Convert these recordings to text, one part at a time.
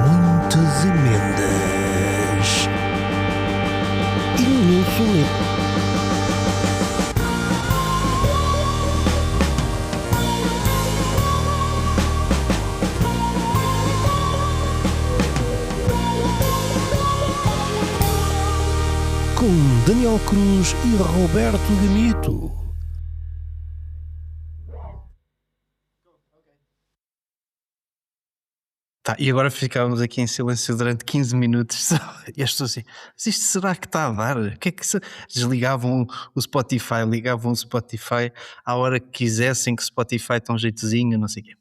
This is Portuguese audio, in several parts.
Muitas emendas e um soneto. Com Daniel Cruz e Roberto Gamito. Tá, e agora ficávamos aqui em silêncio durante 15 minutos só, e as pessoas assim, mas isto será que está a dar? O que é que desligavam o Spotify, ligavam o Spotify à hora que quisessem, que o Spotify tem um jeitozinho, não sei o quê.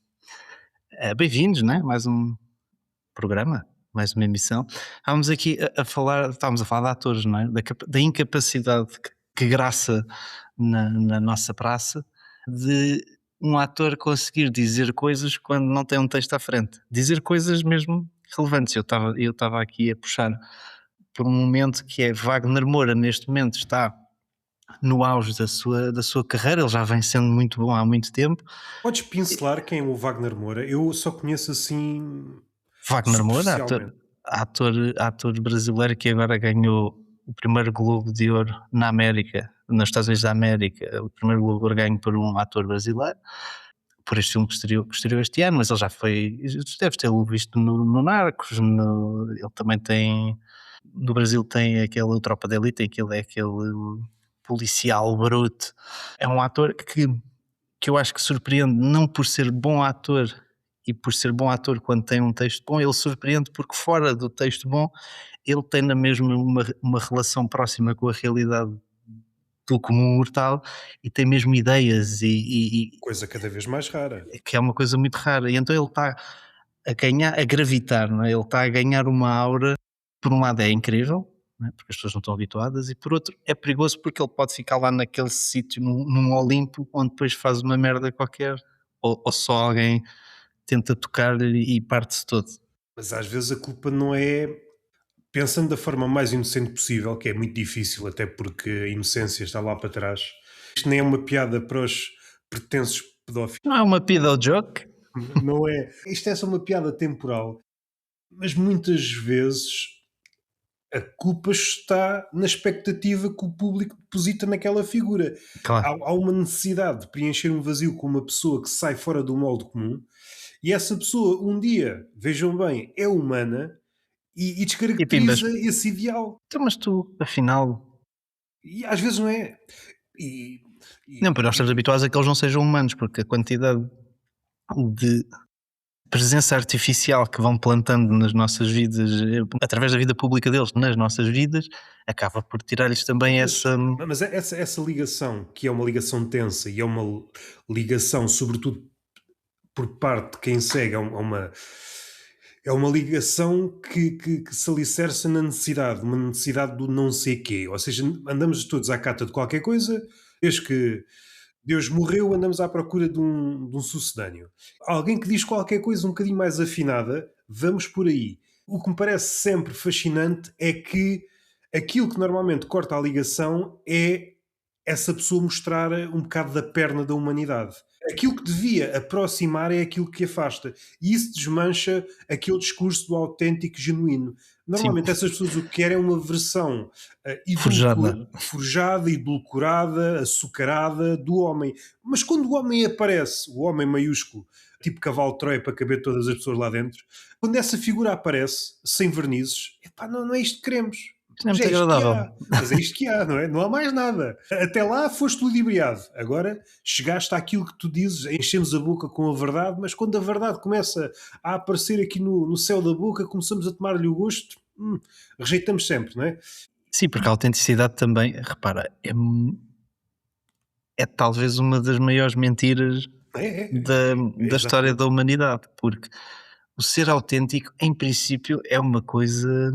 Bem-vindos, né? Mais um programa, mais uma emissão. Estávamos aqui estávamos a falar de atores, não é? Da incapacidade que graça na nossa praça de um ator conseguir dizer coisas quando não tem um texto à frente. Dizer coisas mesmo relevantes. Eu estava aqui a puxar por um momento que é Wagner Moura, neste momento está no auge da sua carreira, ele já vem sendo muito bom há muito tempo. Podes pincelar quem é o Wagner Moura? Eu só conheço assim Wagner Moura, superficialmente. ator brasileiro que agora ganhou o primeiro Globo de Ouro na América, nos Estados Unidos da América, o primeiro Globo de Ouro ganho por um ator brasileiro, por este filme que estreou este ano, mas ele já foi, deves tê-lo visto no Narcos, ele também tem, no Brasil tem aquele Tropa de Elite, em que ele é aquele policial bruto. É um ator que eu acho que surpreende não por ser bom ator e por ser bom ator quando tem um texto bom, ele surpreende porque fora do texto bom ele tem na mesma uma relação próxima com a realidade do comum mortal e tem mesmo ideias e Coisa cada vez mais rara. que é uma coisa muito rara, e então ele está a gravitar, não é? Ele está a ganhar uma aura, por um lado é incrível, não é? Porque as pessoas não estão habituadas, e por outro é perigoso porque ele pode ficar lá naquele sítio, num Olimpo, onde depois faz uma merda qualquer, ou só alguém tenta tocar-lhe e parte-se todo. Mas às vezes a culpa não é. Pensando da forma mais inocente possível, que é muito difícil, até porque a inocência está lá para trás. Isto nem é uma piada para os pretensos pedófilos. Não é uma pedo joke? Não é. Isto é só uma piada temporal. Mas muitas vezes a culpa está na expectativa que o público deposita naquela figura. Claro. Há uma necessidade de preencher um vazio com uma pessoa que sai fora do molde comum, e essa pessoa um dia, vejam bem, é humana e descaracteriza esse ideal. Então, mas tu, afinal... E às vezes não é. Não, porque nós estamos habituados a que eles não sejam humanos, porque a quantidade de presença artificial que vão plantando nas nossas vidas, através da vida pública deles, nas nossas vidas, acaba por tirar-lhes também essa... Mas essa ligação, que é uma ligação tensa e é uma ligação, sobretudo por parte de quem segue, é uma ligação que se alicerça na necessidade, uma necessidade do não sei quê. Ou seja, andamos todos à cata de qualquer coisa, desde que Deus morreu, andamos à procura de um sucedâneo. Alguém que diz qualquer coisa um bocadinho mais afinada, vamos por aí. O que me parece sempre fascinante é que aquilo que normalmente corta a ligação é essa pessoa mostrar um bocado da perna da humanidade. Aquilo que devia aproximar é aquilo que afasta. E isso desmancha aquele discurso do autêntico genuíno. Normalmente essas pessoas o que querem é uma versão forjada, edulcorada, açucarada do homem. Mas quando o homem aparece, o homem maiúsculo, tipo cavalo de Troia para caber todas as pessoas lá dentro, quando essa figura aparece, sem vernizes, epá, não é isto que queremos. Isto não é muito agradável. Mas é isto que há, não é? Não há mais nada. Até lá foste ludibriado. Agora chegaste àquilo que tu dizes, enchemos a boca com a verdade, mas quando a verdade começa a aparecer aqui no céu da boca, começamos a tomar-lhe o gosto, rejeitamos sempre, não é? Sim, porque a autenticidade também, repara, é talvez uma das maiores mentiras da história da humanidade, porque o ser autêntico, em princípio, é uma coisa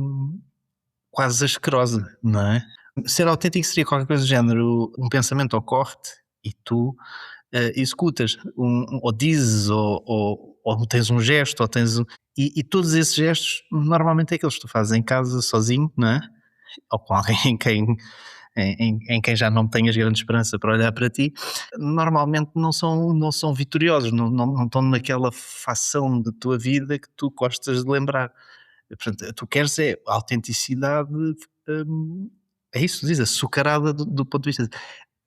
quase asquerosa, não é? Ser autêntico seria qualquer coisa do género, um pensamento ocorre-te e tu executas, ou dizes, ou ou tens um gesto, ou tens e todos esses gestos normalmente é aqueles que tu fazes em casa sozinho, não é? Ou com alguém em quem já não tenhas grande esperança para olhar para ti, normalmente não são vitoriosos, não estão naquela facção da tua vida que tu gostas de lembrar. Portanto, tu queres é a autenticidade, é isso que diz, açucarada do ponto de vista.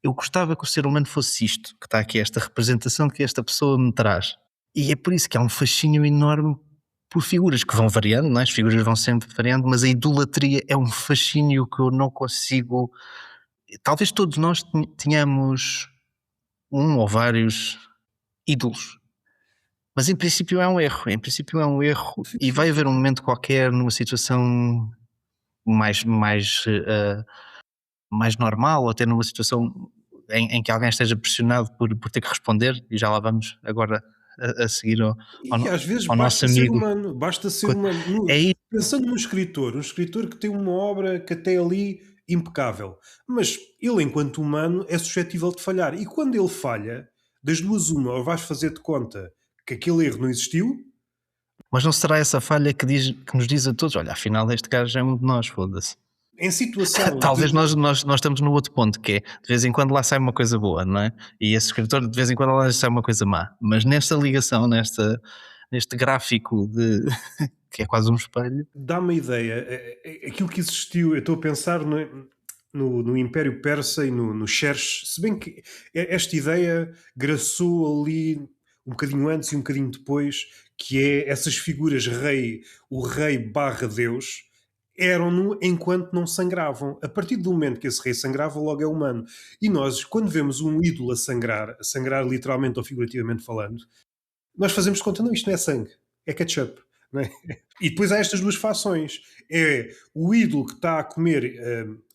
Eu gostava que o ser humano fosse isto, que está aqui, esta representação que esta pessoa me traz. E é por isso que há um fascínio enorme por figuras que vão variando, não é? As figuras vão sempre variando, mas a idolatria é um fascínio que eu não consigo. Talvez todos nós tenhamos um ou vários ídolos, mas em princípio é um erro. Em princípio é um erro Sim, e sim, vai sim. haver um momento qualquer, numa situação mais normal, ou até numa situação em que alguém esteja pressionado por ter que responder, e já lá vamos agora a seguir ao, E às vezes ao nosso basta ser amigo. humano, basta ser humano. É isso, Pensando num escritor, um escritor que tem uma obra que até ali impecável, mas ele, enquanto humano, é suscetível de falhar. E quando ele falha, das duas, uma, ou vais fazer de conta que aquele erro não existiu, mas não será essa falha que nos diz a todos: olha, afinal este gajo é um de nós, foda-se. em situação Talvez nós estamos no outro ponto, que é de vez em quando lá sai uma coisa boa, não é? E esse escritor de vez em quando lá sai uma coisa má. Mas nesta ligação, neste gráfico de que é quase um espelho. dá-me a ideia, aquilo que existiu, eu estou a pensar no Império Persa e no Xerxes, se bem que esta ideia graçou ali um bocadinho antes e um bocadinho depois, que é essas figuras rei, o rei barra Deus, eram-no enquanto não sangravam. A partir do momento que esse rei sangrava, logo é humano. E nós, quando vemos um ídolo a sangrar literalmente ou figurativamente falando, nós fazemos de conta, não, isto não é sangue, é ketchup. Não é? E depois há estas duas fações. É o ídolo que está a comer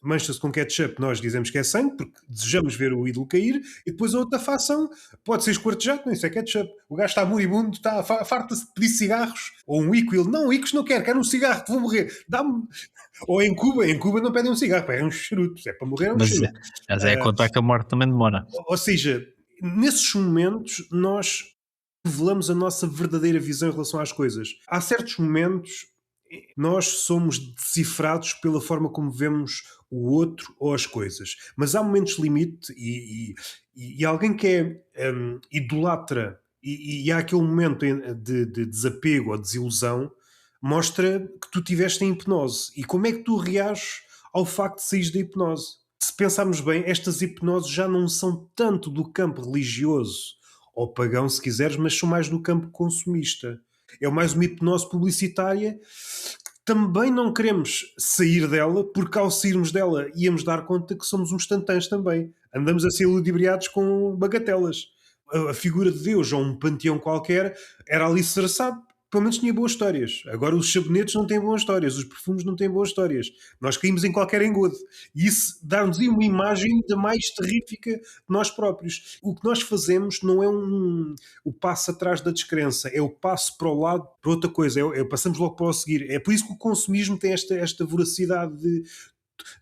mancha-se com ketchup, nós dizemos que é sangue, porque desejamos ver o ídolo cair, e depois a outra fação pode ser esquartejado, não, isso é ketchup. O gajo está moribundo, está, farta-se de pedir cigarros, ou um Ico, ele, não, Icos não quero um cigarro, vou morrer, dá-me. Ou em Cuba não pedem um cigarro, pedem um charuto, se é para morrer é um Mas é, charuto. mas é contar que a morte também demora. Ou seja, nesses momentos nós revelamos a nossa verdadeira visão em relação às coisas. Há certos momentos nós somos decifrados pela forma como vemos o outro ou as coisas. Mas há momentos limite e alguém que é idolatra e há aquele momento de desapego ou desilusão mostra que tu estiveste em hipnose. E como é que tu reages ao facto de sair da hipnose? Se pensarmos bem, estas hipnoses já não são tanto do campo religioso ou pagão, se quiseres, mas são mais do campo consumista. É mais uma hipnose publicitária que também não queremos sair dela, porque ao sairmos dela íamos dar conta que somos uns tantãs também. Andamos a ser ludibriados com bagatelas. A figura de Deus ou um panteão qualquer era ali cerçado, pelo menos tinha boas histórias. Agora os sabonetes não têm boas histórias, os perfumes não têm boas histórias. Nós caímos em qualquer engodo. E isso dá-nos aí uma imagem ainda mais terrífica de nós próprios. O que nós fazemos não é o passo atrás da descrença, é o passo para o lado, para outra coisa. Passamos logo para o seguir. É por isso que o consumismo tem esta voracidade de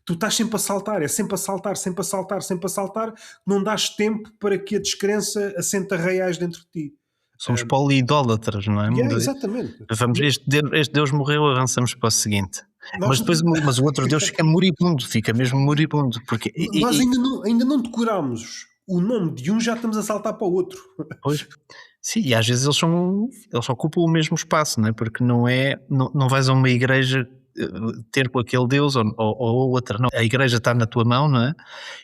tu estás sempre a saltar, é sempre a saltar, sempre a saltar, sempre a saltar, não dás tempo para que a descrença assenta reais dentro de ti. Somos poliidólatras, não é? Yeah, exatamente. Vamos, este Deus morreu, avançamos para o seguinte. Nós, Mas depois mas o outro Deus fica moribundo, fica mesmo moribundo. Porque, nós ainda não decoramos o nome de um, já estamos a saltar para o outro. pois, sim, e às vezes eles ocupam o mesmo espaço, não é? Porque não vais a uma igreja ter com aquele Deus ou outra, não. A igreja está na tua mão, não é?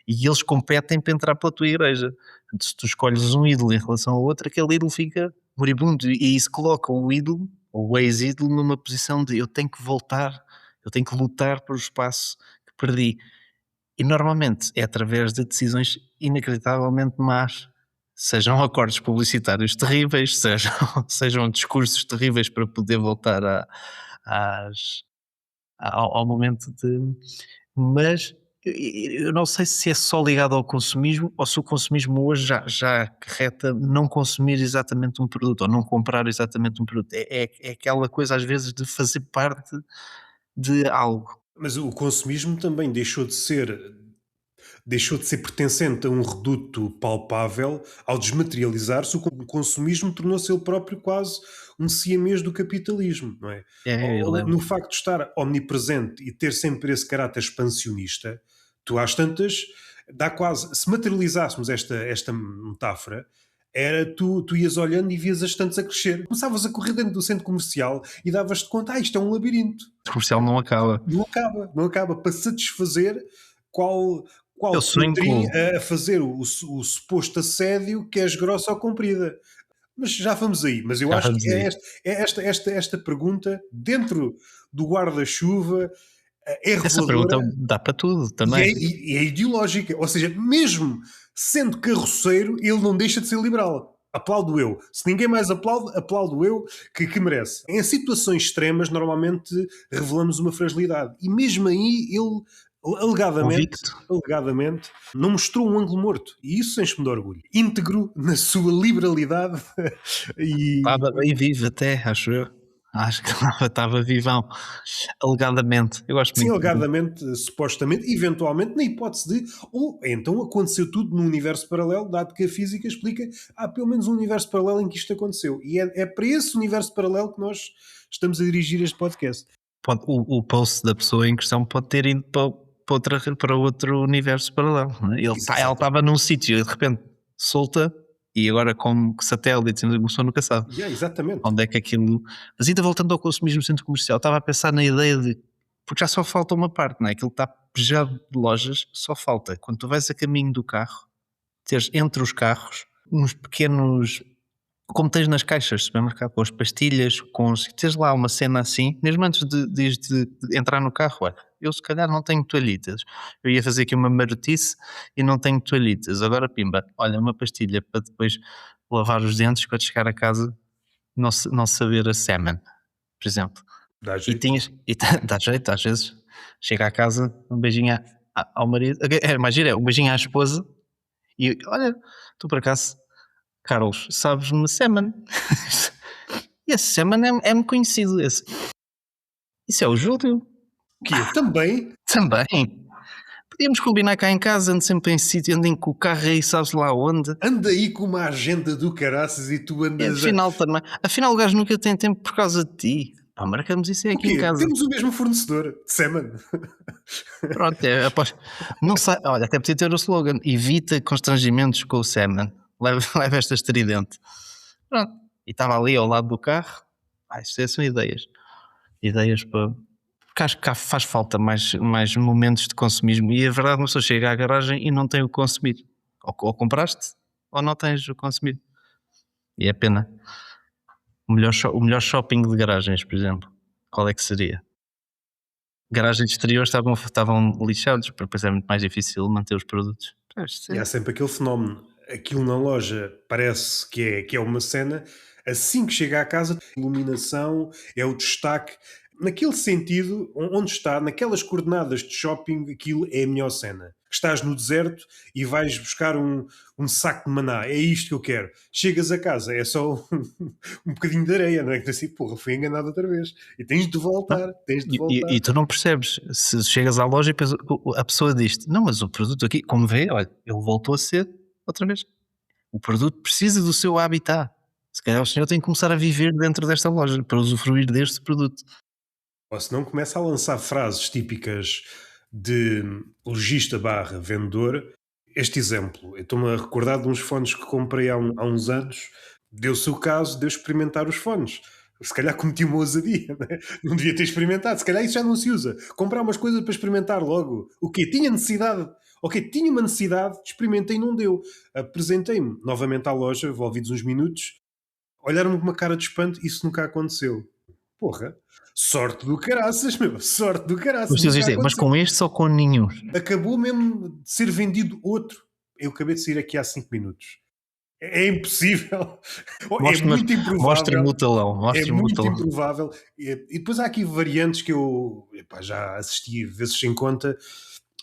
E eles competem para entrar pela tua igreja. Se tu escolhes um ídolo em relação ao outro, aquele ídolo fica moribundo e isso coloca o ídolo, ou o ex-ídolo, numa posição de eu tenho que voltar, eu tenho que lutar pelo espaço que perdi. E normalmente é através de decisões inacreditavelmente más, sejam acordos publicitários terríveis, sejam discursos terríveis para poder voltar às, ao momento de. Mas eu não sei se é só ligado ao consumismo ou se o consumismo hoje já acarreta não consumir exatamente um produto ou não comprar exatamente um produto. É aquela coisa às vezes de fazer parte de algo. Mas o consumismo também deixou de ser deixou de ser pertencente a um reduto palpável ao desmaterializar-se. O consumismo tornou-se ele próprio quase um siamês do capitalismo, não é? Eu lembro. No facto de estar omnipresente e ter sempre esse caráter expansionista, tu às tantas, dá quase, se materializássemos esta metáfora, era tu ias olhando e vias as estantes a crescer. Começavas a correr dentro do centro comercial e davas-te conta, isto é um labirinto. O comercial não acaba. Não acaba para satisfazer qual Eu sonho a fazer o suposto assédio que és grossa ou comprida. Mas já vamos aí. Mas eu Já acho vamos que aí. esta pergunta, dentro do guarda-chuva, é Essa reveladora pergunta dá para tudo também. e é ideológica. Ou seja, mesmo sendo carroceiro, ele não deixa de ser liberal. Aplaudo eu. Se ninguém mais aplaude, aplaudo eu que merece. Em situações extremas, normalmente revelamos uma fragilidade. E mesmo aí, ele alegadamente, não mostrou um ângulo morto. E isso enche-me de orgulho. Íntegro na sua liberalidade. Estava bem vivo até, acho eu. Acho que estava vivão. Alegadamente. Eu gosto Sim, muito. alegadamente, supostamente, eventualmente, na hipótese de, ou então aconteceu tudo num universo paralelo, dado que a física explica, há pelo menos um universo paralelo em que isto aconteceu. E é para esse universo paralelo que nós estamos a dirigir este podcast. O post da pessoa em questão pode ter ido para outro universo paralelo. Não é? Ela estava num sítio e de repente solta, e agora com satélites e pessoa nunca sabe. Exatamente. Onde é que aquilo. Mas ainda voltando ao consumismo centro comercial, estava a pensar na ideia de. Porque já só falta uma parte, não é? Aquilo está pejado de lojas, só falta. Quando tu vais a caminho do carro, teres entre os carros uns pequenos. Como tens nas caixas de supermercado, com as pastilhas, tens lá uma cena assim, mesmo antes de entrar no carro, olha, eu se calhar não tenho toalhitas, eu ia fazer aqui uma marotice e não tenho toalhitas, agora pimba, olha, uma pastilha para depois lavar os dentes quando chegar a casa não saber a semen, por exemplo. Dá E jeito. dá jeito, às vezes, chega a casa, um beijinho ao marido, mais giro é, um beijinho à esposa e olha, tu por acaso Carlos, sabes-me semen. E esse semen é-me conhecido. Isso é o Júlio. O quê? Também? Também. Podíamos combinar cá em casa, ando sempre em sítio, andem com o carro aí, sabes lá onde. Anda aí com uma agenda do caraças e tu E andas afinal também. Afinal o gajo nunca tem tempo por causa de ti. Pá, marcamos isso O aqui em quê? casa. Temos o mesmo fornecedor de semen. Pronto, após. Não sei, olha, até podia ter o slogan: evita constrangimentos com o semen. Leva esta estridente. Pronto. E estava ali ao lado do carro. Isto são ideias. Ideias para. Porque acho que faz falta mais momentos de consumismo. E a verdade, uma pessoa chega à garagem e não tem o que consumir. Ou compraste, ou não tens o que consumir. E é pena. O melhor shopping de garagens, por exemplo, qual é que seria? Garagens exteriores estavam lixados, porque depois é muito mais difícil manter os produtos. E há sempre aquele fenómeno. Aquilo na loja parece que é uma cena. Assim que chega à casa, a iluminação é o destaque. Naquele sentido, onde está, naquelas coordenadas de shopping, aquilo é a melhor cena. Estás no deserto e vais buscar um saco de maná. É isto que eu quero. Chegas a casa, é só um bocadinho de areia, não é? Que assim, porra, fui enganado outra vez. E tens de voltar, E tu não percebes. Se chegas à loja e a pessoa diz-te, não, mas o produto aqui, como vê, olha, ele voltou a ser outra vez. O produto precisa do seu habitat. Se calhar o senhor tem que começar a viver dentro desta loja para usufruir deste produto. Ou se não, começa a lançar frases típicas de lojista barra vendedor. Este exemplo, eu estou-me a recordar de uns fones que comprei há uns anos. Deu-se o caso de eu experimentar os fones. Se calhar cometi uma ousadia, não é? Não devia ter experimentado. Se calhar isso já não se usa. Comprar umas coisas para experimentar logo. O quê? Tinha necessidade. Ok, tinha uma necessidade, experimentei e não deu. Apresentei-me novamente à loja, envolvidos uns minutos. Olharam-me com uma cara de espanto, isso nunca aconteceu. Porra, sorte do caraças, meu, sorte do caraças. Mas com este ou com nenhum? Acabou mesmo de ser vendido outro. Eu acabei de sair aqui há 5 minutos. É impossível. É muito improvável. Mostra-me o talão. É muito improvável. E depois há aqui variantes que eu já assisti vezes sem conta.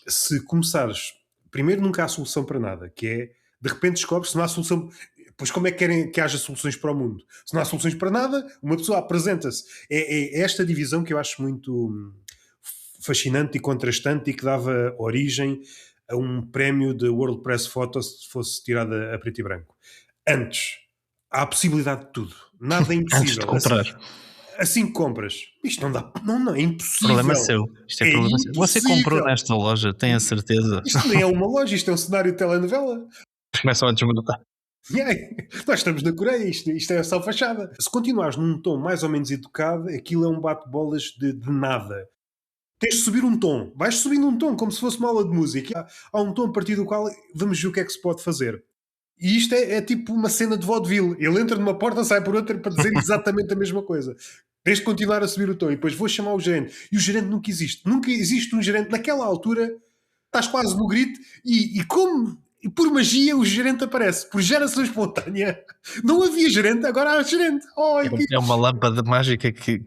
Se começares, primeiro nunca há solução para nada, que é, de repente descobres se não há solução. Pois como é que querem que haja soluções para o mundo? Se não há soluções para nada, uma pessoa apresenta-se. É esta divisão que eu acho muito fascinante e contrastante e que dava origem a um prémio de World Press Photo se fosse tirada a preto e branco. Antes, há a possibilidade de tudo. Nada é Antes de impossível. comprar. Assim que compras, isto não dá, não, é impossível. Problema seu. Isto é problema seu. Você comprou impossível. nesta loja, tenho a certeza. Isto nem é uma loja, isto é um cenário de telenovela. Começam a desmontar. Nós estamos na Coreia, isto é só fachada. Se continuares num tom mais ou menos educado, aquilo é um bate-bolas de nada. Tens de subir um tom, vais subindo um tom, como se fosse uma aula de música. Há um tom a partir do qual vamos ver o que é que se pode fazer. E isto é tipo uma cena de vaudeville. Ele entra numa porta, sai por outra para dizer exatamente a mesma coisa. Tens de continuar a subir o tom e depois vou chamar o gerente. E o gerente nunca existe. Nunca existe um gerente. Naquela altura, estás quase no grito e como... E por magia o gerente aparece, por geração espontânea. Não havia gerente, agora há gerente. Oh, É uma lâmpada mágica que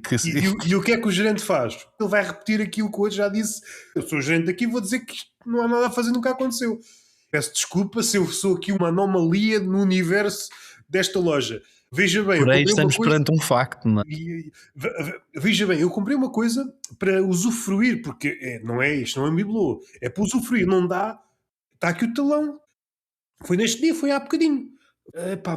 e o que é que o gerente faz? Ele vai repetir aquilo que o outro já disse. Eu sou o gerente daqui e vou dizer que isto não há nada a fazer, nunca aconteceu. Peço desculpa se eu sou aqui uma anomalia no universo desta loja. Veja bem, por aí estamos perante um facto, não é? Veja bem, eu comprei uma coisa para usufruir, porque não é isto, não é um bibelô, é para usufruir, não dá. Está aqui o talão. Foi neste dia, foi há bocadinho.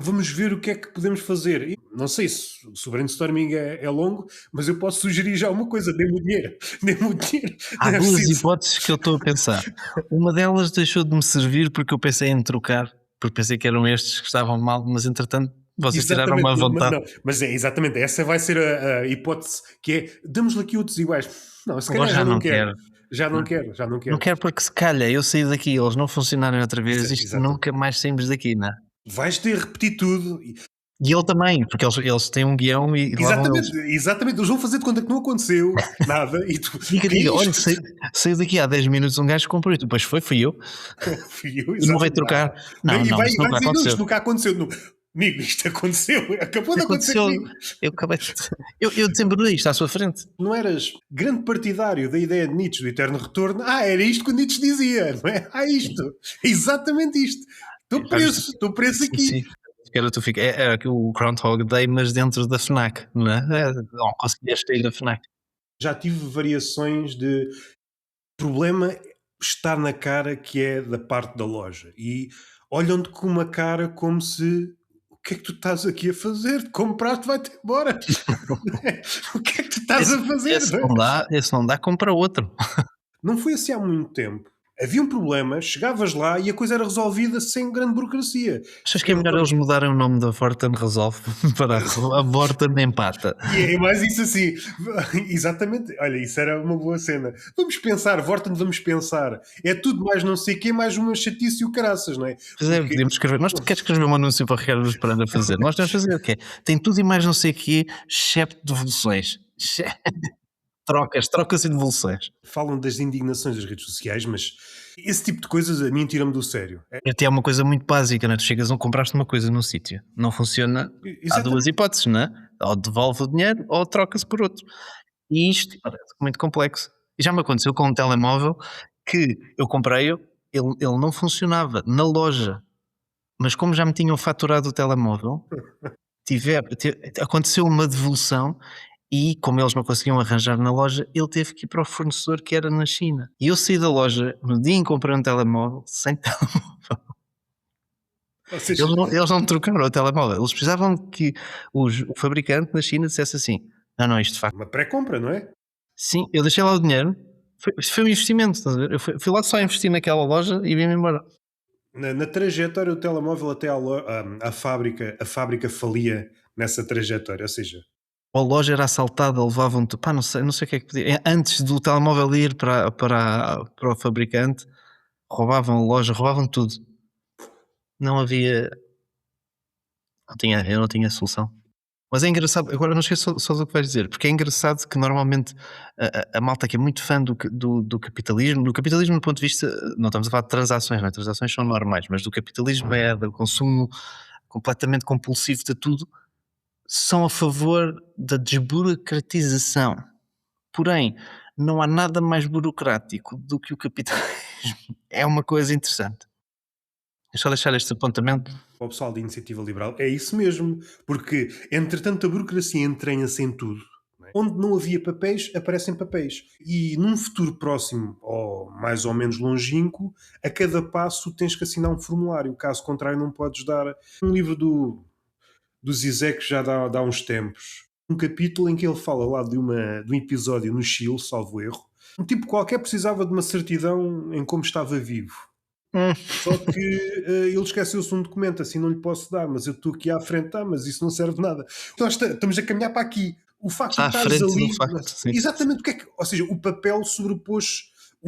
Vamos ver o que é que podemos fazer. E não sei se o brainstorming é longo, mas eu posso sugerir já uma coisa: dê-me o dinheiro. Dê-me o dinheiro. Há duas hipóteses que eu estou a pensar. Uma delas deixou de me servir porque eu pensei em trocar, porque pensei que eram estes que estavam mal, mas entretanto vocês tiraram uma vontade. Mas é exatamente, essa vai ser a hipótese, que é: damos-lhe aqui outros iguais. Não, se calhar já não quero. Já não quero. Não quero porque se calhar eu saí daqui, eles não funcionarem outra vez, isto nunca mais saímos daqui, não é? Vais ter de repetir tudo. E ele também, porque eles têm um guião e exatamente, eles vão fazer de conta que não aconteceu nada e tu... Diga, olha, saiu daqui há 10 minutos um gajo que comprou e depois fui eu. E não veio trocar. Não, isso nunca aconteceu. Nunca aconteceu. Amigo, isto aconteceu, acabou de acontecer comigo. Eu desembrulhei isto à sua frente. Não eras grande partidário da ideia de Nietzsche do eterno retorno? Era isto que o Nietzsche dizia, não é? Isto, é exatamente isto. Estou preso aqui. Sim. Era o Groundhog Day, mas dentro da FNAC, não é? Não conseguias sair da FNAC. Já tive variações de problema estar na cara que é da parte da loja e olham-te com uma cara como se... O que é que tu estás aqui a fazer? Compraste, vai-te embora. O que é que tu estás a fazer? Esse não dá, compra outro. Não foi assim há muito tempo. Havia um problema, chegavas lá e a coisa era resolvida sem grande burocracia. Achas que é melhor eles mudarem o nome da Vorten Resolve para a Vorten Empata? E é mais isso assim. Exatamente. Olha, isso era uma boa cena. Vamos pensar, Vorten, vamos pensar. É tudo mais não sei o quê, mais uma chatice e o caraças, não é? Podíamos escrever. Nós queres escrever um anúncio para o Ricardo Esperando a fazer? Nós temos fazer o quê? Tem tudo e mais não sei o quê, excepto devoluções. Trocas e devoluções. Falam das indignações das redes sociais, mas esse tipo de coisas a mim tira-me do sério. Até é uma coisa muito básica, não é? Tu chegas a compraste uma coisa num sítio, não funciona. Exatamente. Há duas hipóteses, não é? Ou devolve o dinheiro ou troca-se por outro. E isto parece muito complexo. E já me aconteceu com um telemóvel que eu comprei-o, ele não funcionava na loja, mas como já me tinham faturado o telemóvel, aconteceu uma devolução. E como eles não conseguiam arranjar na loja, ele teve que ir para o fornecedor que era na China. E eu saí da loja no dia em que comprei um telemóvel sem telemóvel. Eles não trocaram o telemóvel. Eles precisavam que o fabricante na China dissesse assim: não, isto de facto. Uma pré-compra, não é? Sim, eu deixei lá o dinheiro. Foi um investimento, estás a ver? Eu fui lá só investir naquela loja e vim-me embora. Na trajetória do telemóvel até à fábrica, a fábrica falia nessa trajetória, ou seja... A loja era assaltada, levavam-te, não sei o que é que podia. Antes do telemóvel ir para o fabricante, roubavam a loja, roubavam tudo. Não havia. Eu não tinha solução. Mas é engraçado, agora não esqueço só do que vais dizer, porque é engraçado que normalmente a malta que é muito fã do capitalismo, do ponto de vista, não estamos a falar de transações, não é? Transações são normais, mas do capitalismo do consumo completamente compulsivo de tudo, são a favor da desburocratização. Porém, não há nada mais burocrático do que o capitalismo. É uma coisa interessante. É só deixar este apontamento. O pessoal de iniciativa liberal é isso mesmo, porque entretanto a burocracia entranha-se em tudo, não é? Onde não havia papéis, aparecem papéis. E num futuro próximo, ou mais ou menos longínquo, a cada passo tens que assinar um formulário. Caso contrário, não podes dar. Um livro do Zizek já dá uns tempos. Um capítulo em que ele fala lá de um episódio no Chile, salvo erro. Um tipo qualquer precisava de uma certidão em como estava vivo. Só que ele esqueceu-se um documento, assim não lhe posso dar, mas eu estou aqui à frente, mas isso não serve de nada. Nós estamos a caminhar para aqui. O facto Está à de estares frente do ali, facto, sim. exatamente o que é que, ou seja, o papel sobrepôs,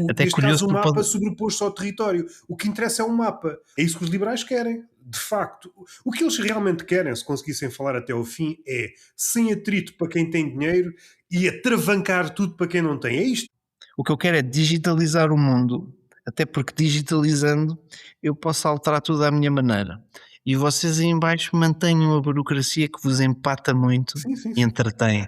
Até neste curioso caso o porque mapa pode- sobrepôs-se ao território. O que interessa é o mapa. É isso que os liberais querem, de facto. O que eles realmente querem, se conseguissem falar até ao fim, é sem atrito para quem tem dinheiro e atravancar tudo para quem não tem. É isto. O que eu quero é digitalizar o mundo, até porque digitalizando eu posso alterar tudo à minha maneira. E vocês aí em baixo mantenham a burocracia que vos empata muito Sim, sim, e sim. entretém.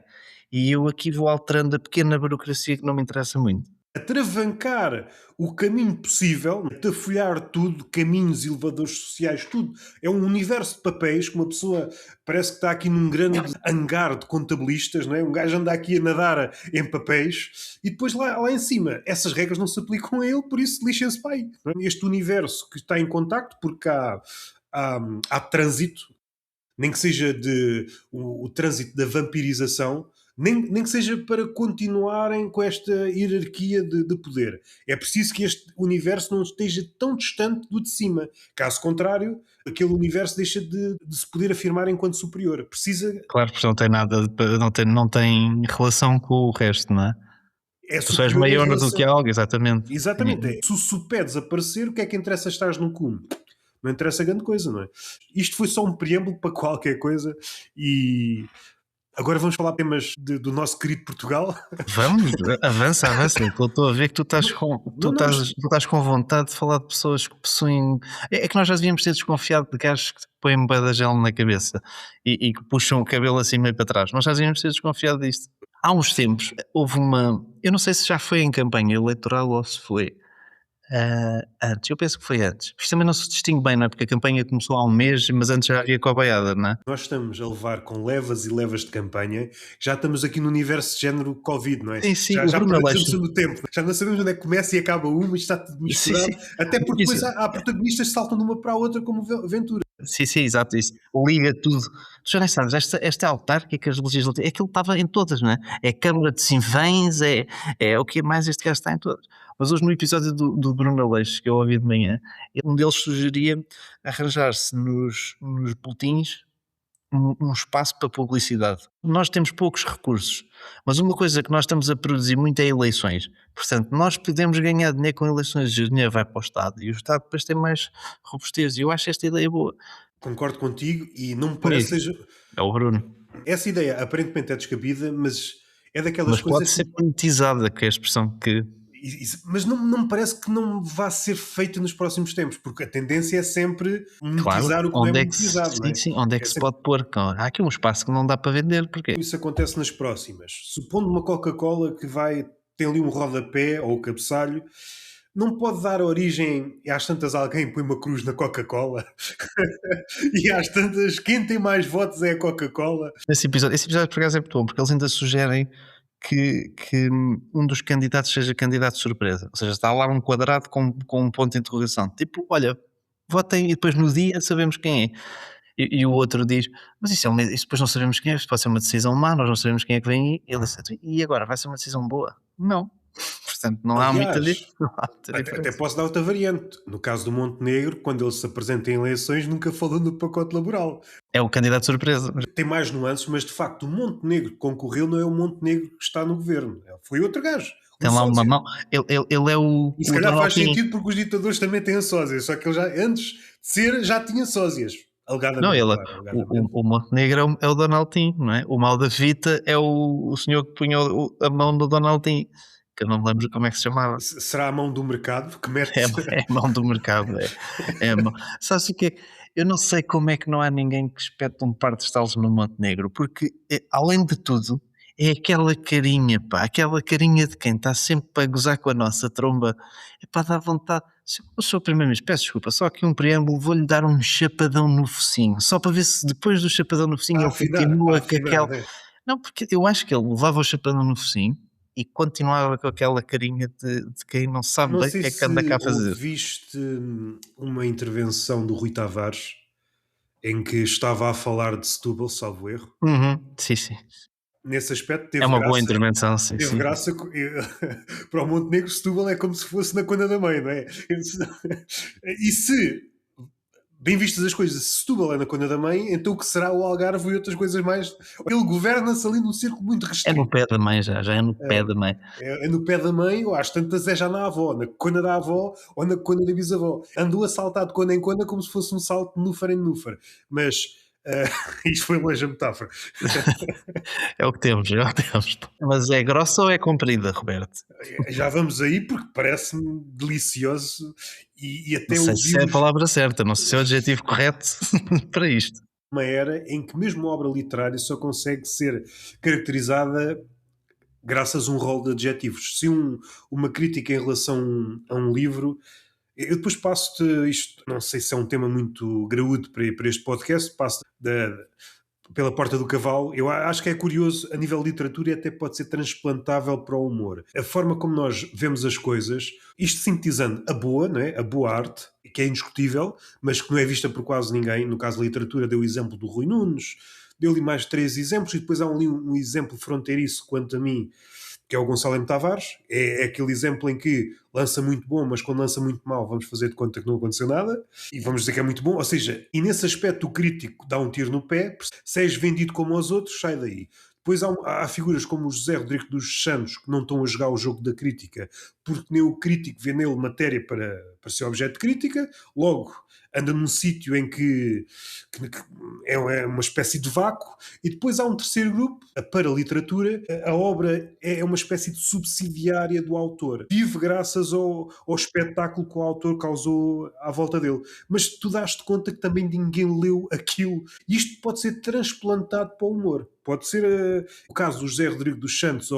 E eu aqui vou alterando a pequena burocracia que não me interessa muito. Atravancar o caminho possível, tafolhar tudo, caminhos, elevadores sociais, tudo. É um universo de papéis que uma pessoa parece que está aqui num grande hangar de contabilistas, não é? Um gajo anda aqui a nadar em papéis e depois lá em cima essas regras não se aplicam a ele, por isso lixem-se para aí. Não é? Este universo que está em contacto, porque há trânsito, nem que seja o trânsito da vampirização, nem que seja para continuarem com esta hierarquia de poder. É preciso que este universo não esteja tão distante do de cima. Caso contrário, aquele universo deixa de se poder afirmar enquanto superior. Precisa, Claro, porque não tem nada, não tem relação com o resto, não é? é Tu só és superior em maior do que relação. algo, exatamente. Exatamente. Se o supé desaparecer, o que é que interessa estar no cume? Não interessa grande coisa, não é? Isto foi só um preâmbulo para qualquer coisa e agora vamos falar temas do nosso querido Portugal. Vamos, avança, avança. Que eu estou a ver que tu estás com, tu Não, não, estás, tu estás com vontade de falar de pessoas que possuem. É que nós já devíamos ter desconfiado de gajos que põem bué de gel na cabeça e que puxam o cabelo assim meio para trás. Nós já devíamos ter desconfiado disto. Há uns tempos houve uma. Eu não sei se já foi em campanha eleitoral ou se foi antes. Eu penso que foi antes. Isto também não se distingue bem, não é? Porque a campanha começou há um mês, mas antes já havia cobaiada, não é? nós estamos a levar com levas e levas de campanha, já estamos aqui no universo de género Covid, não é? Sim, sim, Já, o já Bruno perdemos a Aleixo. noção do tempo, já não sabemos onde é que começa e acaba uma, isto está tudo Sim, misturado, sim. até porque Isso. depois há protagonistas que saltam de uma para a outra como Ventura. Sim, exato, isso. Liga tudo. Tu já nem sabes, esta autárquicas legislativas, aquilo estava em todas, não é? É a Câmara de Sinfãs, é o que mais este gajo está em todas. Mas hoje no episódio do Bruno Aleixo, que eu ouvi de manhã, um deles sugeria arranjar-se nos boletins um espaço para publicidade. Nós temos poucos recursos, mas uma coisa que nós estamos a produzir muito é eleições. Portanto, nós podemos ganhar dinheiro com eleições, o dinheiro vai para o Estado e o Estado depois tem mais robustez. E eu acho esta ideia boa. Concordo contigo e não me Comigo. parece que seja... É o Bruno. Essa ideia aparentemente é descabida, mas é daquelas Mas coisas pode ser politizada, que é a expressão que. Mas não me parece que não vá ser feita nos próximos tempos, porque a tendência é sempre Claro, monetizar o que não é onde é que monetizado, não é? sim, onde é que É se sempre pode pôr? Há aqui um espaço que não dá para vender, porquê? isso acontece nas próximas. Supondo uma Coca-Cola que tem ali um rodapé ou o cabeçalho, não pode dar origem e às tantas alguém põe uma cruz na Coca-Cola e às tantas quem tem mais votos é a Coca-Cola. Esse episódio por acaso é muito bom, porque eles ainda sugerem que um dos candidatos seja candidato de surpresa. Ou seja, está lá um quadrado com um ponto de interrogação. Tipo, olha, votem e depois no dia sabemos quem é. E o outro diz, mas isso depois não sabemos quem é, isto pode ser uma decisão má, nós não sabemos quem é que vem aí. Ele disse, e agora, vai ser uma decisão boa? Não. Portanto, não há muita Aliás, até diferença. posso dar outra variante. No caso do Montenegro, quando ele se apresenta em eleições, nunca falou no pacote laboral. É o candidato de surpresa. Tem mais nuances, mas de facto o Montenegro que concorreu não é o Montenegro que está no governo. Foi outro gajo. Tem lá uma sósia. mão. Ele é o. E se o calhar faz Donaldinho. sentido porque os ditadores também têm sósias, só que ele já, antes de ser, já tinha sósias. Não, Alegadamente, ele, claro, alegadamente. o Montenegro é o Donaldinho, não é? O mal da fita é o senhor que punha a mão do Donaldinho, que eu não me lembro como é que se chamava. Será a mão do mercado que mete. É a mão do mercado. É a mão. Sabes o que é? Eu não sei como é que não há ninguém que espete um par de estalos no Montenegro, porque além de tudo, é aquela carinha, pá, aquela carinha de quem está sempre a gozar com a nossa tromba, é para dar vontade. Se eu sou o primeiro-ministro, peço desculpa, só aqui um preâmbulo, vou-lhe dar um chapadão no focinho, só para ver se depois do chapadão no focinho ele Para continua com afinar, aquela. né? Não, porque eu acho que ele levava o chapéu no focinho e continuava com aquela carinha de quem não sabe Não bem o sei que é que anda cá se a fazer. ouviste uma intervenção do Rui Tavares em que estava a falar de Setúbal, salvo erro. Uhum, sim, sim. Nesse aspecto É teve uma boa graça. intervenção, sim, Teve sim. graça para o Montenegro. Setúbal é como se fosse na Cona da Mãe, não é? E se, bem vistas as coisas, se Setúbal é na Cona da Mãe, então o que será o Algarve e outras coisas mais? Ele governa-se ali num círculo muito É no restrito. pé da mãe já é no pé da mãe. É no pé da mãe, ou às tantas é já na avó, na cona da avó ou na cona da bisavó. Andou a saltar de cona em cona como se fosse um salto de núfar em núfar. Mas isto foi longe a metáfora. É o que temos, é o que temos. Mas é grossa ou é comprida, Roberto? Já vamos aí porque parece-me delicioso e Não até sei se é a ouvimos palavra certa, não sei se é o adjetivo correto para isto. uma era em que mesmo a obra literária só consegue ser caracterizada graças a um rol de adjetivos. Se uma crítica em relação a um livro. Eu depois passo-te isto, não sei se é um tema muito graúdo para este podcast, passo pela porta do cavalo. Eu acho que é curioso, a nível de literatura, e até pode ser transplantável para o humor. A forma como nós vemos as coisas, isto sintetizando a boa, não é? A boa arte, que é indiscutível, mas que não é vista por quase ninguém. No caso da literatura, deu o exemplo do Rui Nunes, deu-lhe mais 3 exemplos, e depois há ali um exemplo fronteiriço, quanto a mim, que é o Gonçalo M. Tavares. É aquele exemplo em que lança muito bom, mas quando lança muito mal, vamos fazer de conta que não aconteceu nada e vamos dizer que é muito bom. Ou seja, e nesse aspecto o crítico dá um tiro no pé, se és vendido como os outros, sai daí. Depois há figuras como o José Rodrigues dos Santos que não estão a jogar o jogo da crítica porque nem o crítico vê nele matéria para ser objeto de crítica, logo anda num sítio em que é uma espécie de vácuo. E depois há um terceiro grupo, a paraliteratura. A obra é uma espécie de subsidiária do autor. Vive graças ao espetáculo que o autor causou à volta dele. Mas tu dás-te conta que também ninguém leu aquilo. E isto pode ser transplantado para o humor. Pode ser o caso do José Rodrigo dos Santos